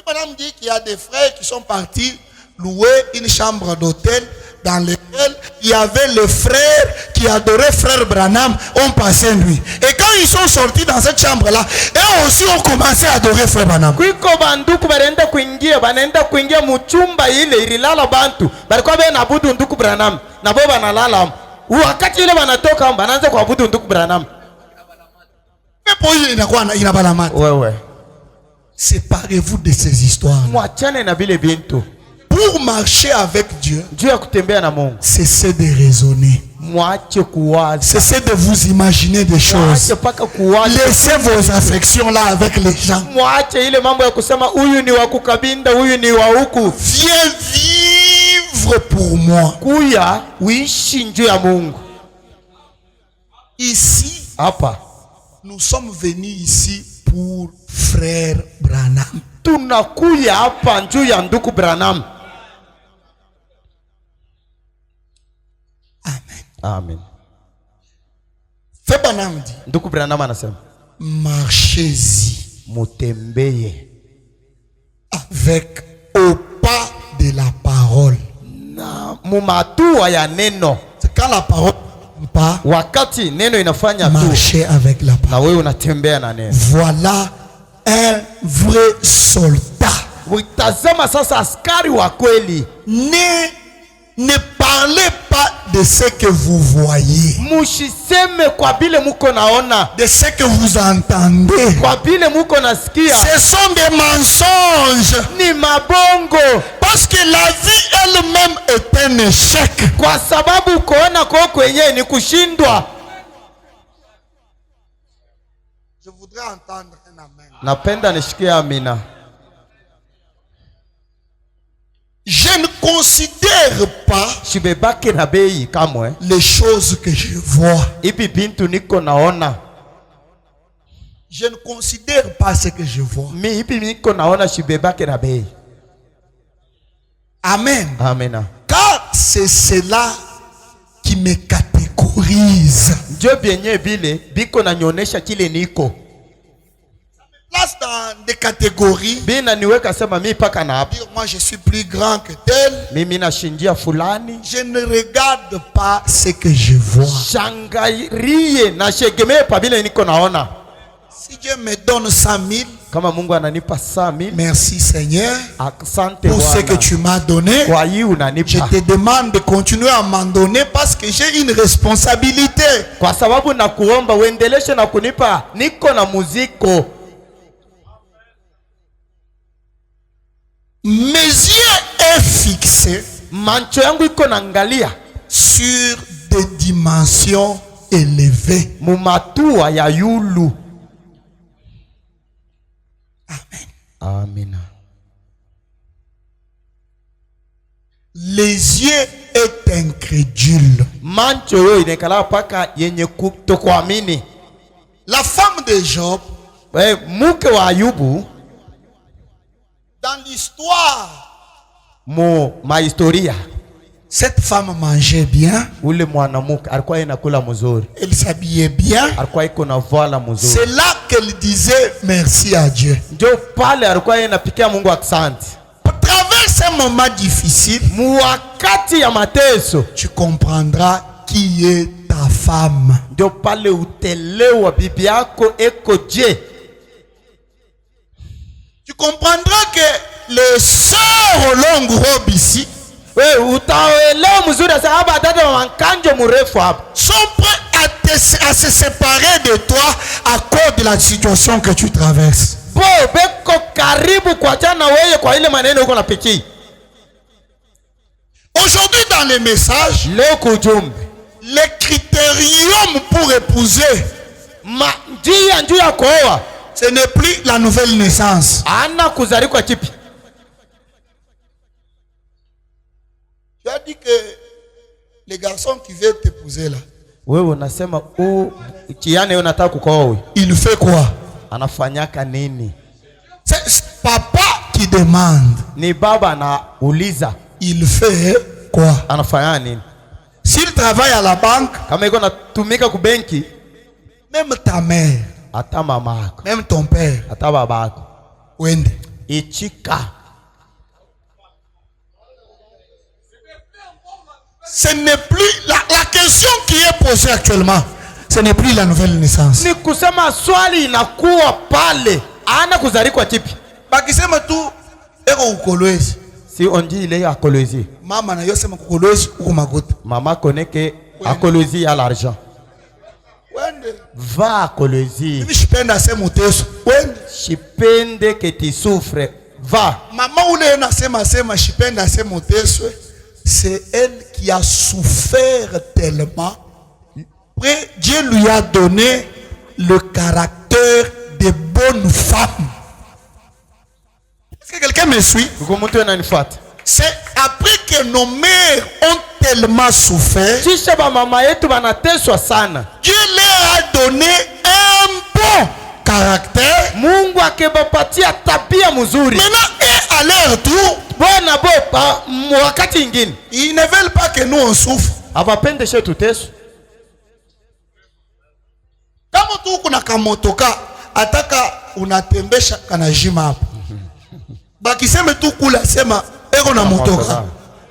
Madame dit qu'il y a des frères qui sont partis louer une chambre d'hôtel dans laquelle il y avait le frère qui adorait frère Branham, on passait lui. Et quand ils sont sortis dans cette chambre-là, eux aussi ont commencé à adorer frère Branham. Kuiko banduku barenda kuingia muchumba ile ililala bantu. Balikuwa benabudu nduku Branham. Na bo banalala. Wakati ile banatoka banaanza kuabudu nduku Branham. Pepo ile inabala mata. Wewe. Séparez-vous de ces histoires. Mwachane na vile bintu. Pour marcher avec Dieu, cessez de raisonner. Cessez de vous imaginer des choses. Laissez vos affections là avec les gens. Viens vivre pour moi. Ici, nous sommes venus ici pour frère Branham. Tunakuya hapa njuu ya nduku Branham. Amen. Amen. Frère Branham dit, nduku Branham anasema, marchez-y, mutembeye avec au pas de la parole. Na mumatua ya neno. C'est quand la parole pas, wakati neno inafanya tu, marcher avec la parole. Na wewe unatembea na neno. Voilà un vrai soldat. Utazama sasa askari wa kweli. Ne parlez pas de ce que vous voyez. Mushiseme kwa bile muko naona. De ce que vous entendez. Kwa bile muko nasikia. Ce sont des mensonges. Ni mabongo. Parce que la vie elle-même est un échec. Kwa sababu kuona kwa kwenye ni kushindwa. Je voudrais entendre un amen. Napenda nishikie amina. Je ne considère pas les choses que je vois. Je ne considère pas ce que je vois. Amen. Amen. Car c'est cela qui me catégorise. Place dans des catégories. Moi je suis plus grand que tel. Je ne regarde pas ce que je vois. Si Dieu me donne 100 000, merci Seigneur pour ce que tu m'as donné. Je te demande de continuer à m'en donner parce que j'ai une responsabilité. Mes yeux sont fixés sur des dimensions élevées. Amen. Les yeux est incrédule. La femme de Job, dans l'histoire, cette femme mangeait bien, elle s'habillait bien. C'est là qu'elle disait merci à Dieu. À travers ces moments difficiles, tu comprendras qui est ta femme. Tu comprendras que les sœurs aux longues robes ici sont prêts à se séparer de toi à cause de la situation que tu traverses. Aujourd'hui dans les messages, les critériums pour épouser Ce n'est plus la nouvelle naissance. Ana kuzaliwa chipi. Tu as dit que les garçons qui veulent t'épouser là. Wewe unasema chiane unataka kukoa. Il fait quoi? Anafanyaka nini? C'est papa qui demande. Ni baba anauliza. Il fait quoi? Anafanya nini? S'il travaille à la banque, kama iko natumika ku benki, même ta mère, ata mamako, même ton père, ata babako, wende ichika. Ce n'est plus la question qui est posée actuellement. Ce n'est plus la nouvelle naissance. Ni kusema swali inakuwa pale. Ana kuzaliwa chipi. Bakisema tu eko ukolwezi. Si onji ile ya kolwezi. Mama na yosema kukolwezi uko makuta. Mama koneke akolwezi ya l'argent. Wende. Va kolwezi. Mimi shipenda sema uteso. Wende. Shipende que tu souffres. Va. Mama ule nasema shipenda sema uteso. C'est elle qui a souffert tellement. Après, Dieu lui a donné le caractère de bonne femme. Est-ce que quelqu'un me suit? C'est après que nos mères ont tellement souffert, Dieu leur a donné un bon caractère. Maintenant, et à leur tour, ils ne veulent pas que nous on souffre. Kama tu kuna kamotoka ataka unatembesha kanajima hapo. Bakiseme tu kula sema eko na motoka.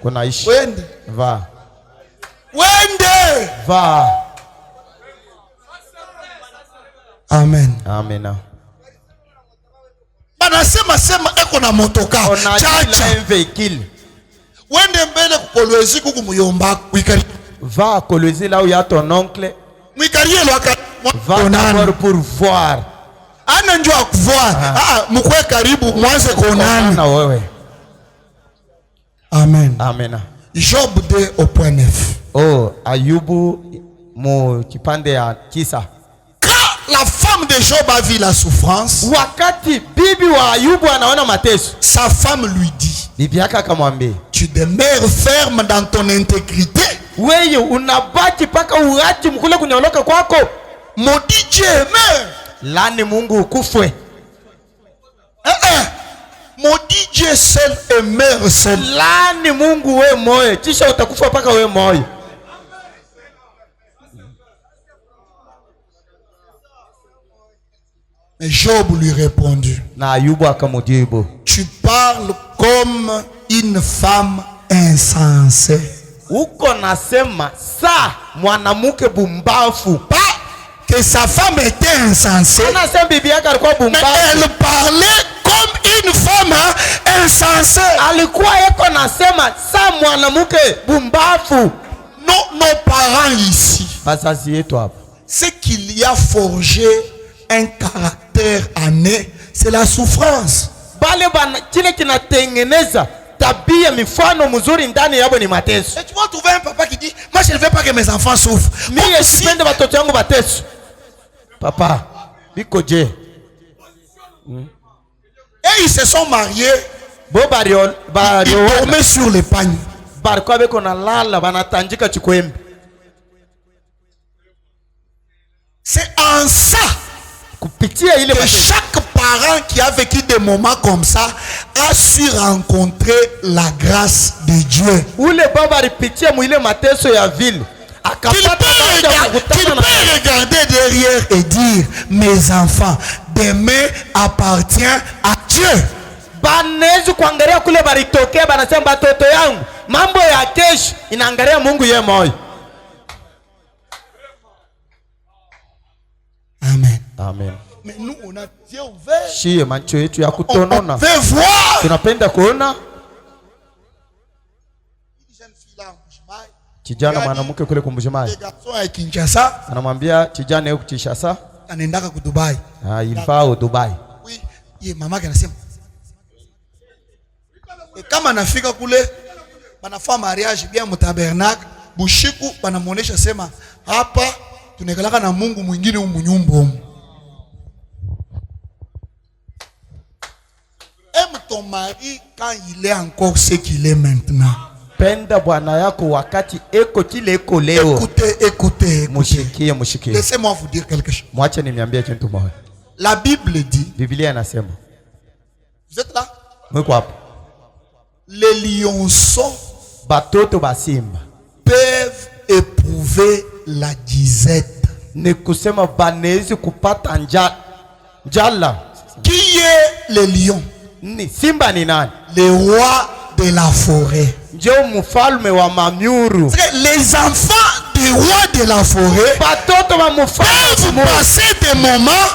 Kuna ishi. Wende. Va. Wende. Va. Amen. Amen. Banasema eko na motoka. Chacha un véhicule. Wende mbele kukolwezi kukumuyomba kwikari. Va kolwezi là où il y a ton oncle. Mwikarie lwaka. Va d'abord pour voir. Ana njoo kuvoir. Mkwe karibu mwanze kuonana. Na wewe. Amen. Amen. Job 2 au point 9. Oh, Ayubu mu kipande ya 9. Quand la femme de Job a vu la souffrance, wakati bibi wa Ayubu anaona mateso, sa femme lui dit, bibi yake akamwambia, tu demeures ferme dans ton intégrité. Wewe unabaki paka uachi mkule kunyoloka kwako. Maudit Dieu, mais lani Mungu ukufwe. Maudit Dieu seul et meurt seul. Lani Mungu we moyo, kisha utakufa paka we moyo. Mais Job lui répondit, na Ayubu akamujibu, tu parles comme une femme insensée. Uko nasema sa mwanamke bumbafu. Pas que sa femme était insensée, mais elle parlait comme une femme insensée. Alikuwa yeko nasema sa mwanamke bumbafu. Nos parents ici, ce qu'il y a forgé un caractère ané, c'est la souffrance. Bale bana kile kinatengeneza tabia mifano mzuri ndani yabo ni mateso. Et tu vas trouver un papa qui dit, moi je ne veux pas que mes enfants souffrent. Mimi sipende watoto wangu mateso. Papa, biko je. Et ils se sont mariés. Ils dormaient sur les pagnes. Barko beko na lala banatanjika chikwembe. C'est en ça que chaque parent qui a vécu des moments comme ça a su rencontrer la grâce de Dieu. Qu'il peut regarder derrière et dire, mes enfants, demain appartient à Dieu. Banezi kuangalia kule baritokea banasema batoto yangu mambo ya kesho inaangalia Mungu yeye moyo. Amen. Amen. Mais nous on a Dieu ouvert. Shie macho yetu ya kutonona. On veut voir. Tunapenda kuona. Kijana mwanamke kule kumbujimai. Anamwambia kijana yuko Kinshasa. Anaendaka ku Dubai. Ilifaa Dubai. Oui, yeye mamake anasema. Kama anafika kule banafanya mariage bien mu tabernacle, bushiku banamuonesha sema hapa tunekalaka na Mungu mwingine humu nyumba humu. ton mari quand il est encore ce qu'il est maintenant. Penda bwana yako wakati eko kile eko leo. Écoutez. Mushikie. Laissez-moi vous dire quelque chose. Mwache niambie kitu moja. La Bible dit. Biblia inasema. Vous êtes là? Mwiko hapo. Les lionceaux batoto basimba peuvent éprouver la disette. Ni kusema banezi kupata njala. Qui est le lion? Ni simba ni nani? Le roi de la forêt. Ndio mfalme wa mamyuru. Les enfants du roi de la forêt batoto ba mfalme peuvent passer des moments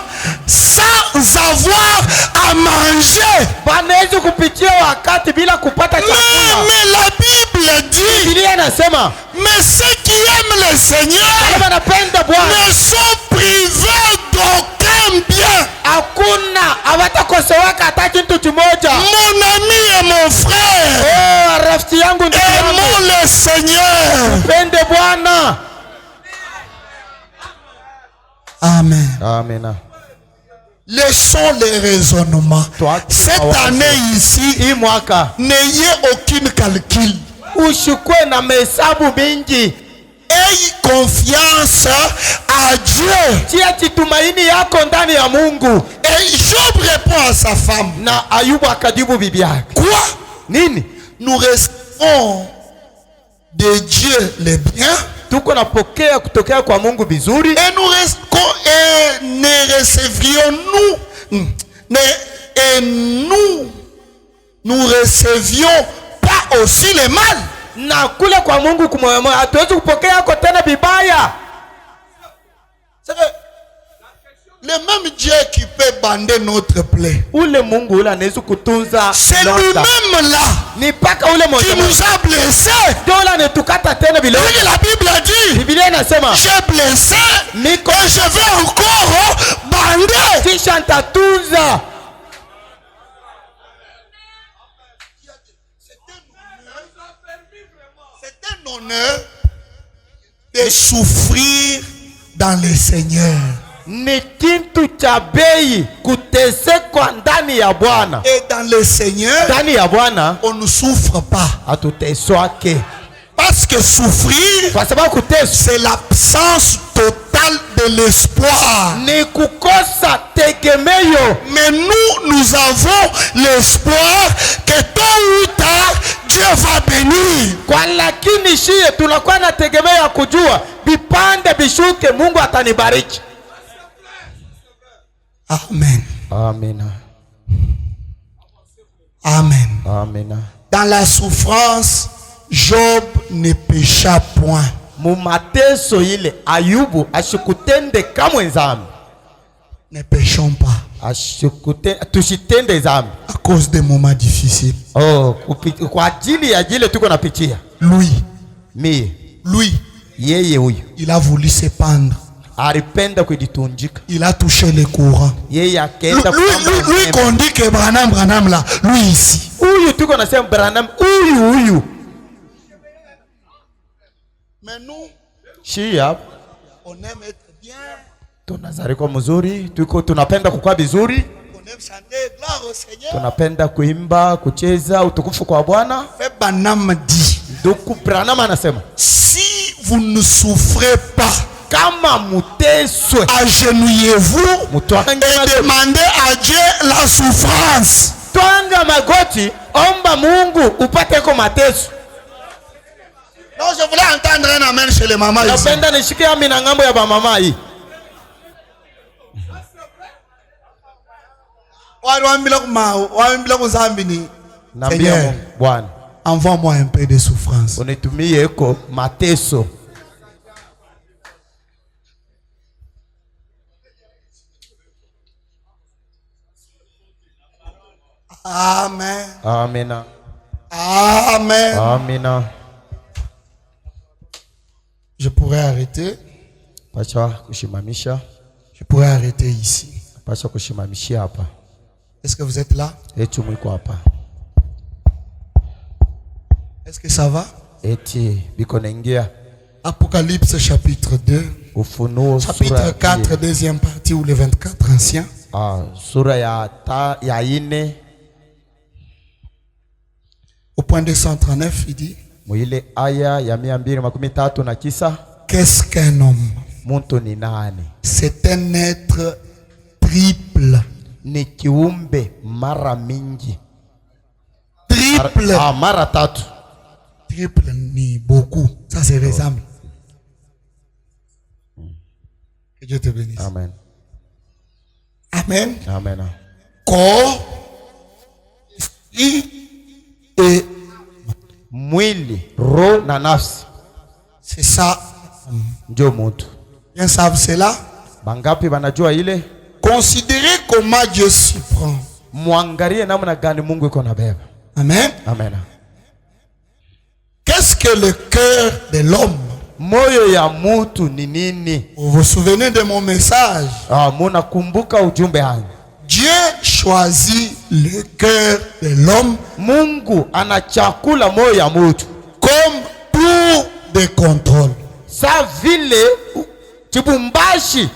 sans avoir à manger. Banezi kupitia wakati bila kupata chakula. Mais la Bible dit. Biblia inasema. Mais ceux qui aiment le Seigneur ne sont privés d'aucun bien. Hakuna hawatakosewa hata kitu kimoja. Mon ami et mon frère. Oh, rafiki yangu ndugu yangu. Aimons le Seigneur. Pende Bwana. Amen. Amen. Laissons les raisonnements. Cette année ici, n'ayez aucune calcul. Ushukwe na mesabu mingi. Ayez confiance à Dieu. Tia tumaini yako ndani ya Mungu. Et Job répond à sa femme. Na Ayubu akajibu bibi yake. Quoi? Nini? Nous recevons de Dieu les biens. Tuko napokea kutokea kwa Mungu vizuri. Et ne recevions nous recevions pas aussi le mal. Na kule kwa Mungu kumoyo hatuwezi kupokea kwa tena vibaya. C'est vrai. Le même Dieu qui peut bander notre plaie. Ule Mungu ule anaweza kutunza. C'est lui-même là. Ni paka ule qui nous a blessés. Dola ne tukata tena bila. La Bible a dit. Biblia inasema. J'ai blessé. Et je vais encore bander. Kisha nitatunza. C'est un honneur de souffrir dans le Seigneur. Ni kintu cha bei kutesekwa ndani ya Bwana. Et dans le Seigneur, ndani ya Bwana on ne souffre pas. Hatuteswake. Parce que souffrir, kwa sababu kuteswa, c'est l'absence totale de l'espoir. Ni kukosa tegemeo. Mais nous avons l'espoir que tôt ou tard Dieu va bénir. Kwa lakini shie tunakuwa na tegemeo ya kujua vipande bishuke Mungu atanibariki. Amen. Amen. Amen. Amen. Dans la souffrance, Job ne pécha point. Mumateso ile Ayubu ashikutende kamwe nzambi. Ne péchons pas. Tushitende zambi. À cause des moments difficiles. Oh, kwa ajili ya jile tuko napitia. Lui, yeye huyu, il a voulu se pendre. Alipenda kujitunjika. Il a touché le courant. Yeye akaenda lui qu'on dit que Branham là, lui ici. Huyu tuko nasema Branham, huyu. Mais nous, on aime être bien. Tunazarikwa mzuri, tunapenda kukua vizuri. On aime chanter gloire au Seigneur. Tunapenda kuimba, kucheza utukufu kwa Bwana. Branham dit. Ndugu Branham anasema, si vous ne souffrez pas, kama muteswe, agenouillez-vous et demandez à Dieu la souffrance. Twanga magoti, omba Mungu upate ko mateso. Non, je voulais entendre un amen chez les mamans ici. Napenda nishike amina ngambo ya ba mama hii. Nambia Bwana, envoie-moi un peu de souffrance. Unitumie eko mateso. Amen. Amen. Amen. Amen. Je pourrais arrêter. Je pourrais arrêter ici. Est-ce que vous êtes là? Est-ce que ça va? Apocalypse chapitre 2. Chapitre 4, deuxième partie, ou les 24 anciens. Au point 239, il dit, mwile aya ya 239, qu'est-ce qu'un homme? muntu ni nani? C'est un être triple. Ni kiumbe mara mingi. Triple. Mara tatu. Triple ni beaucoup. Ça c'est raisonnable. Que Dieu te bénisse. Amen. Amen. Amen. Corps, et mwili, roho na nafsi. c'est ça. Ndio muntu. Bien savent cela. Bangapi banajua ile? Considérez comment Dieu s'y prend. Muangalie namna gani Mungu iko na beba. Amen. Amen. Qu'est-ce que le cœur de l'homme? Moyo ya mutu ni nini? Vous vous souvenez de mon message? Munakumbuka ujumbe wangu. Dieu choisit le cœur de l'homme. Mungu anachakula moyo ya mutu comme tour de contrôle. Sa vile chibumbashi.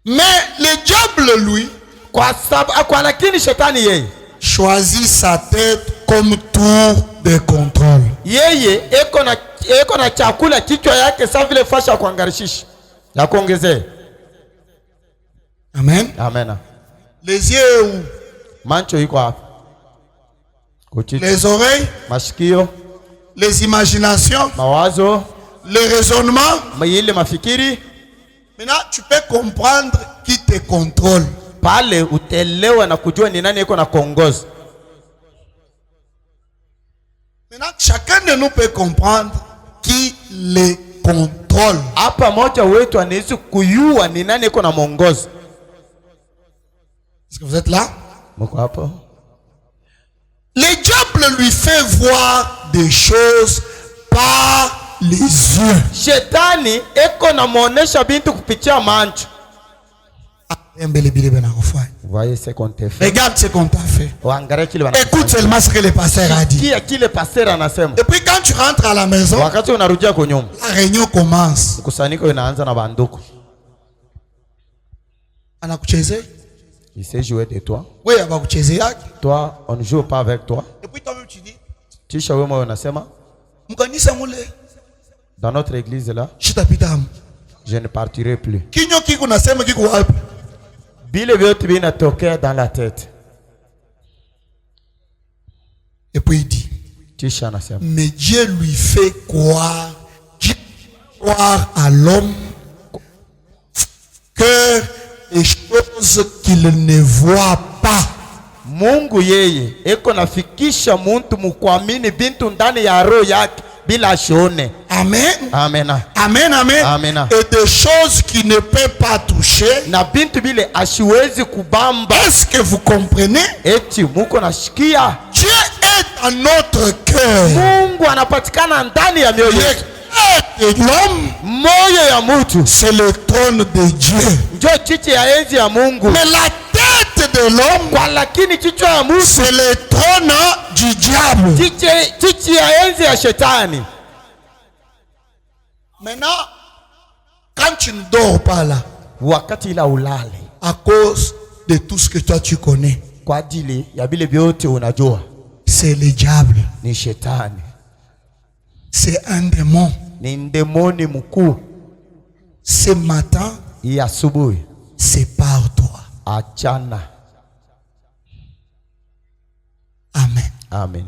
Mais le diable, lui, kwa lakini shetani yeye choisit sa tête comme tour de contrôle. Yeye eko na chakula kichwa yake sa vile fasha kuangarishisha ya kuongezea. Amen. Amen. Les yeux où? Mancho iko hapa. Les oreilles, masikio, les imaginations, mawazo, le raisonnement. Ile mafikiri. Maintenant, tu peux comprendre qui te contrôle. Pale utelewa na kujua ni nani iko na kuongoza. Maintenant, chacun de nous peut comprendre qui le contrôle. Hapa moja wetu anaweza kujua ni nani iko na mwongozo. Est-ce que vous êtes là? Mko hapo? Le diable lui fait voir des choses par les yeux. Shetani eko na muonesha bintu kupitia macho. Voyez ce qu'on t'a fait. Regarde ce qu'on t'a fait. Écoute seulement ce que le pasteur a dit. Et puis quand tu rentres à la maison, la réunion commence. Il sait jouer de toi. Oui, toi, on ne joue pas avec toi. Et puis toi-même tu dis, dans notre église là, je ne partirai plus. Dans la tête. Et puis il dit, mais Dieu lui fait croire à l'homme que les choses qu'il ne voit pas. Mungu yeye eko nafikisha muntu mukuamini bintu ndani ya roho yake bila shone. Amen. Amen. Amen, amen. Amen. Et des choses qui ne peut pas toucher. Na bintu bile ashiwezi kubamba. Est-ce que vous comprenez? Eti muko nashikia. Dieu est dans notre cœur. Mungu anapatikana ndani ya mioyo yetu. L'homme, moyo ya mutu, c'est le trône de Dieu. Njo chichi ya enzi ya Mungu. Mais la tête de l'homme, kwa lakini kichwa ya mutu, c'est le trône du diable. Chichi ya enzi ya shetani. Maintenant, quand tu ne dors pas là, wakati ila ulale, à cause de tout ce que toi tu connais, kwa ajili ya bile vyote unajua, c'est le diable. Ni shetani. C'est un démon. Ni ndemoni mkuu. Ce matin, asubuhi, c'est par toi. Achana. Amen. Amen.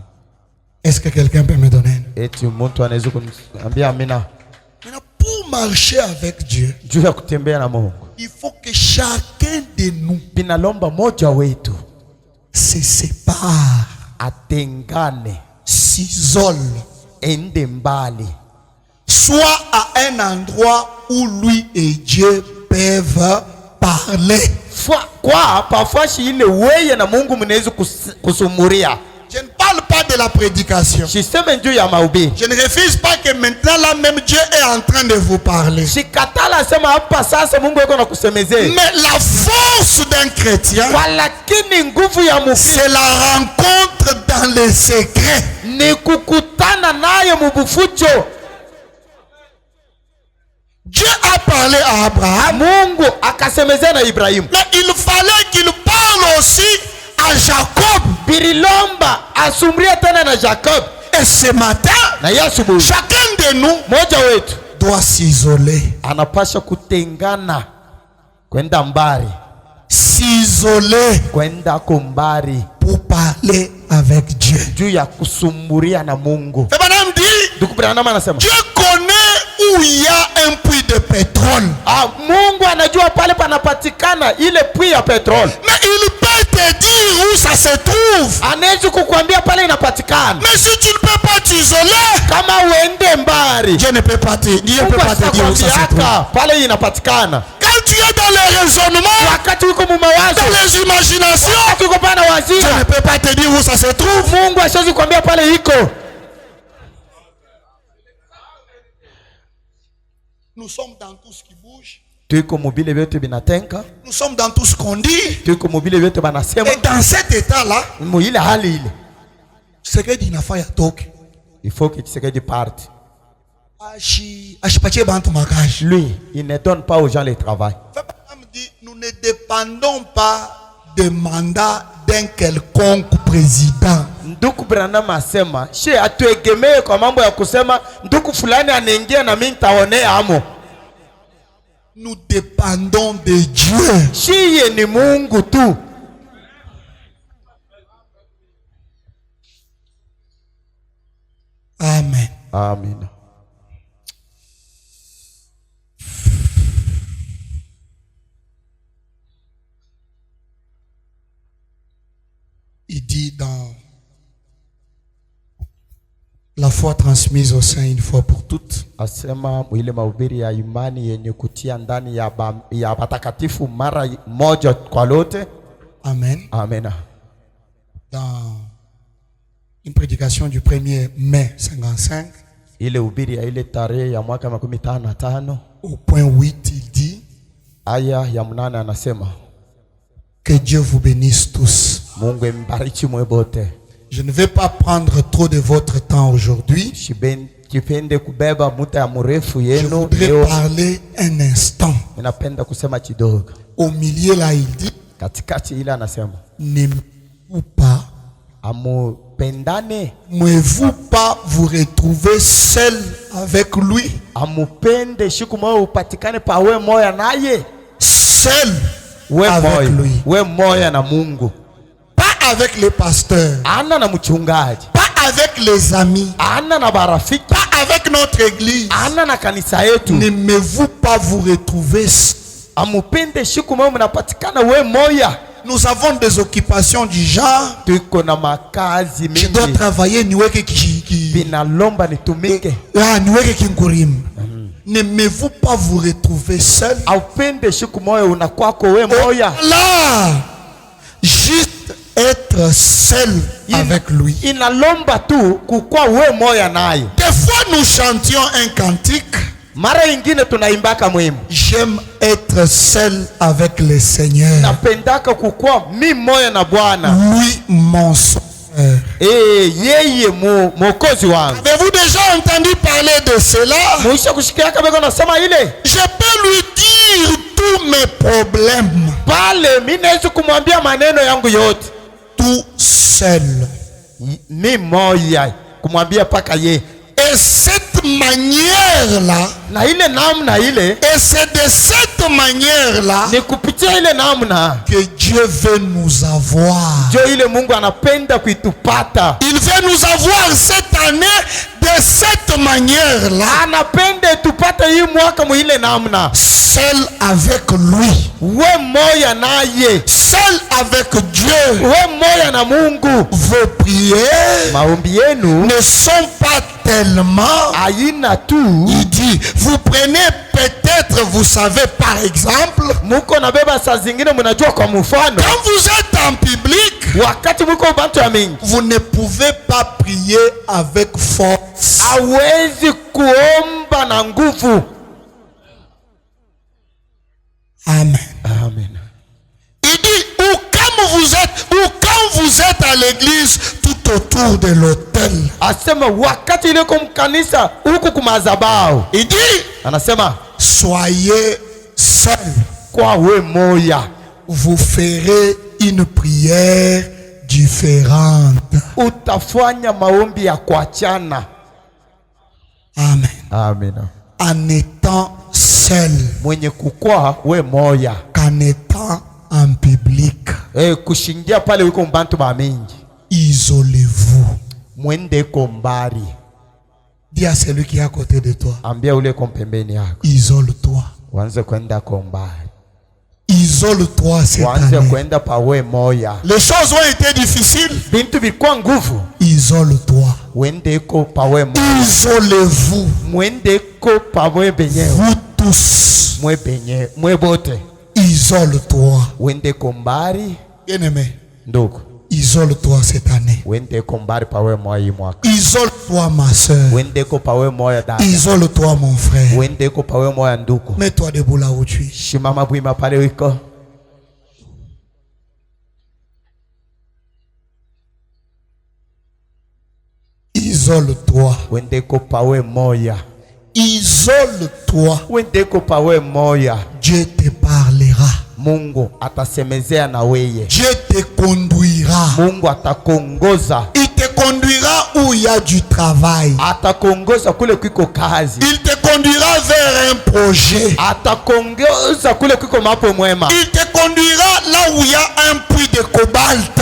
Est-ce que quelqu'un peut me donner? Eti mtu anaweza kuniambia amina? Maintenant, pour marcher avec Dieu, juu ya kutembea na Mungu, il faut que chacun de nous binalomba moja wetu se sépare, atengane, s'isole, ende mbali, soit à un endroit où lui et Dieu peuvent parler. Kwa pafashi ile weye na Mungu mnaweza kusumuria. Je ne parle pas de la prédication. Je ne refuse pas que maintenant là même Dieu est en train de vous parler. Mais la force d'un chrétien, c'est la rencontre dans les secrets. Dieu a parlé à Abraham. Mungu akasemezea na Ibrahim. Mais il fallait qu'il parle aussi à Jacob. Birilomba asumria tena na Jacob. Et ce matin, chacun de nous doit s'isoler. Anapasha kutengana kwenda mbari. S'isoler kwenda kumbari pour parler avec Dieu. Juu ya kusumburia na Mungu. Dieu connaît où il y a un puits de pétrole. Mungu anajua pale panapatikana ile puits ya pétrole. Mais il peut te dire où ça se trouve. Anaweza kukuambia pale inapatikana. Mais si tu ne peux pas t'isoler, kama uende mbari, Dieu ne peut pas te dire où ça se trouve. Pale inapatikana. Quand tu es dans les raisonnements, wakati uko mumawazo, dans les imaginations, wakati uko pana wazia, Dieu ne peut pas te dire où ça se trouve. Mungu asiwezi kuambia pale iko. Nous sommes dans tout ce qui bouge. Tuko mobile vyote binatenka. Nous sommes dans tout ce qu'on dit. Tuko mobile vyote banasema. Et dans cet état-là, ile hali ile, Tshisekedi inafaa yatoke. Il faut que Tshisekedi parte. Ashipatie bantu makazi. Lui, il ne donne pas aux gens le travail. Nous ne dépendons pas des mandats d'un quelconque président. Nduku Branham asema, she atuegemee kwa mambo ya kusema nduku fulani anaingia na mimi nitaonea amo. Nous dépendons de Dieu. Shiye ni Mungu tu. Amen. Amen. Il dit dans la foi transmise au sein une fois pour toutes. Asema mwile mahubiri ya imani yenye kutia ndani ya watakatifu mara moja kwa lote. Amen. Amen. Dans une prédication du 1er mai 55. Ile hubiri ya ile tarehe ya mwaka 55. Au point 8 il dit. Aya ya 8 anasema. Que Dieu vous bénisse tous. Mungu mbariki mwebote. Je ne vais pas prendre trop de votre temps aujourd'hui. Je voudrais parler un instant. Au milieu là, il dit, n'aimez-vous pas, n'aimez-vous pas vous retrouver seul avec lui? Seul avec lui. Pas avec les pasteurs, pas avec les amis, pas avec notre église. N'aimez-vous pas vous retrouver? Nous avons des occupations du genre. Je dois travailler. N'aimez-vous pas vous retrouver seul? Là, juste être seul avec lui. Des fois nous chantions un cantique. J'aime être seul avec le Seigneur. Lui mon sauveur. Avez-vous déjà entendu parler de cela? Je peux lui dire tous mes problèmes. Tout seul. Et cette manière-là, et c'est de cette manière-là que Dieu veut nous avoir. Il veut nous avoir cette année de cette manière-là. Seul avec lui. Seul avec Dieu. Vos prières ne sont pas tellement. Il dit, vous prenez peut-être, vous savez par exemple, quand vous êtes en public, vous ne pouvez pas prier avec force. Amen. Amen. Il dit, ou quand vous êtes à l'église, tout autour de l'autel. Il dit, soyez seul. Vous ferez une prière différente. Utafanya maombi ya kuachana. Amen. Amen. En étant seul. Mwenye kukua we moya. Qu'en étant en public. Kushingia pale wiko mbantu ba mingi. Isolez-vous. Mwende kombari. Dis à celui qui est à côté de toi. Ambia ule kompembeni yako. Isole-toi. Wanze kwenda kombari. Isole-toi cette Wanze année. kwenda pa we moya. Les choses ont été difficiles. Bintu bilikuwa nguvu. Isole-toi. Wende ko pa we moya. Isolez-vous. Mwende ko pa we benye. Vous tous. Mwe benye. Mwe bote. Isole-toi. Wende kombari. Bien-aimé. Ndugu. Isole-toi cette année. Wende kombari pa we moya hii mwaka. Isole-toi ma soeur. Wende ko pa we moya dada. Isole-toi mon frère. Wende ko pa we moya ndugu. Mets-toi debout là où tu es. Shimama bwima pale wiko. Isole-toi. Wende ko pa we moya. Isole-toi. Wende ko pa we moya. Dieu te parlera. Mungu atasemezea na weye. Dieu te conduira. Mungu atakuongoza. Il te conduira où il y a du travail. Atakuongoza kule kuko kazi. Il te conduira vers un projet. Atakuongoza kule kuko mapo mwema. Il te conduira là où il y a un puits de cobalt.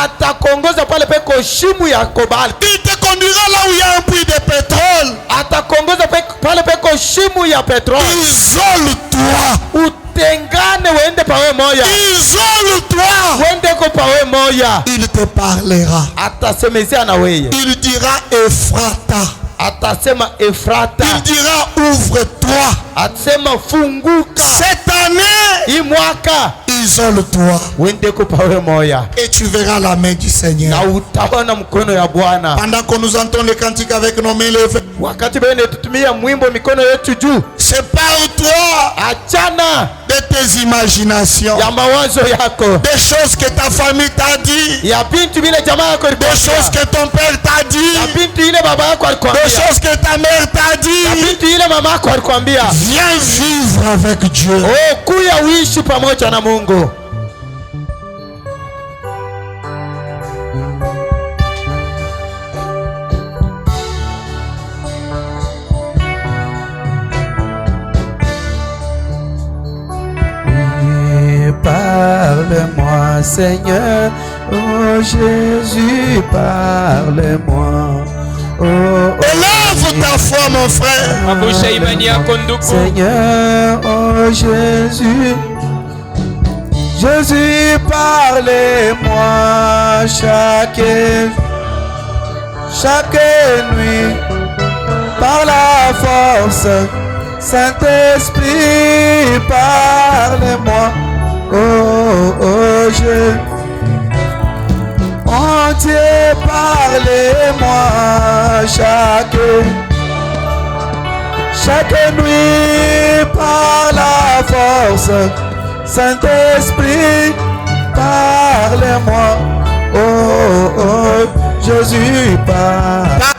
Atakuongoza pale peko shimu ya cobalt. Il te conduira là où il y a un puits de pétrole. Atakuongoza pale peko shimu ya petrol. Isole-toi. Utengane wende pawe moya. Isole-toi. Wende ko pawe moya. Il te parlera. Atasemezea na weye. Il dira Ephrata. Atasema Efrata. Il dira ouvre-toi. Atasema funguka. Cette année. Hii mwaka. Isole-toi. Wende ko pawe moya. Et tu verras la main du Seigneur. Na utaona mkono ya Bwana. Pendant que nous entendons les cantiques avec nos mains levées. Wakati bene tutumia mwimbo mikono yetu juu. Sépare-toi. Achana de tes imaginations. Ya mawazo yako. Des choses que ta famille t'a dit. Ya bintu bile jamaa yako alikwambia. Des choses que ton père t'a dit. Ya bintu ile baba yako alikwambia. Des choses que ta mère t'a dit. Ya bintu ile mama yako alikwambia. Viens vivre avec Dieu. Oh, kuya uishi pamoja na Mungu. Parle-moi, Seigneur, oh Jésus, parle-moi. Oh, élève ta foi, mon frère. Seigneur, oh Jésus, Jésus, parle-moi chaque nuit par la force. Saint-Esprit, parle-moi. Oh, oh, oh Dieu, parlez-moi chaque nuit par la force. Saint-Esprit, parlez-moi. Oh, oh, Jésus, parle.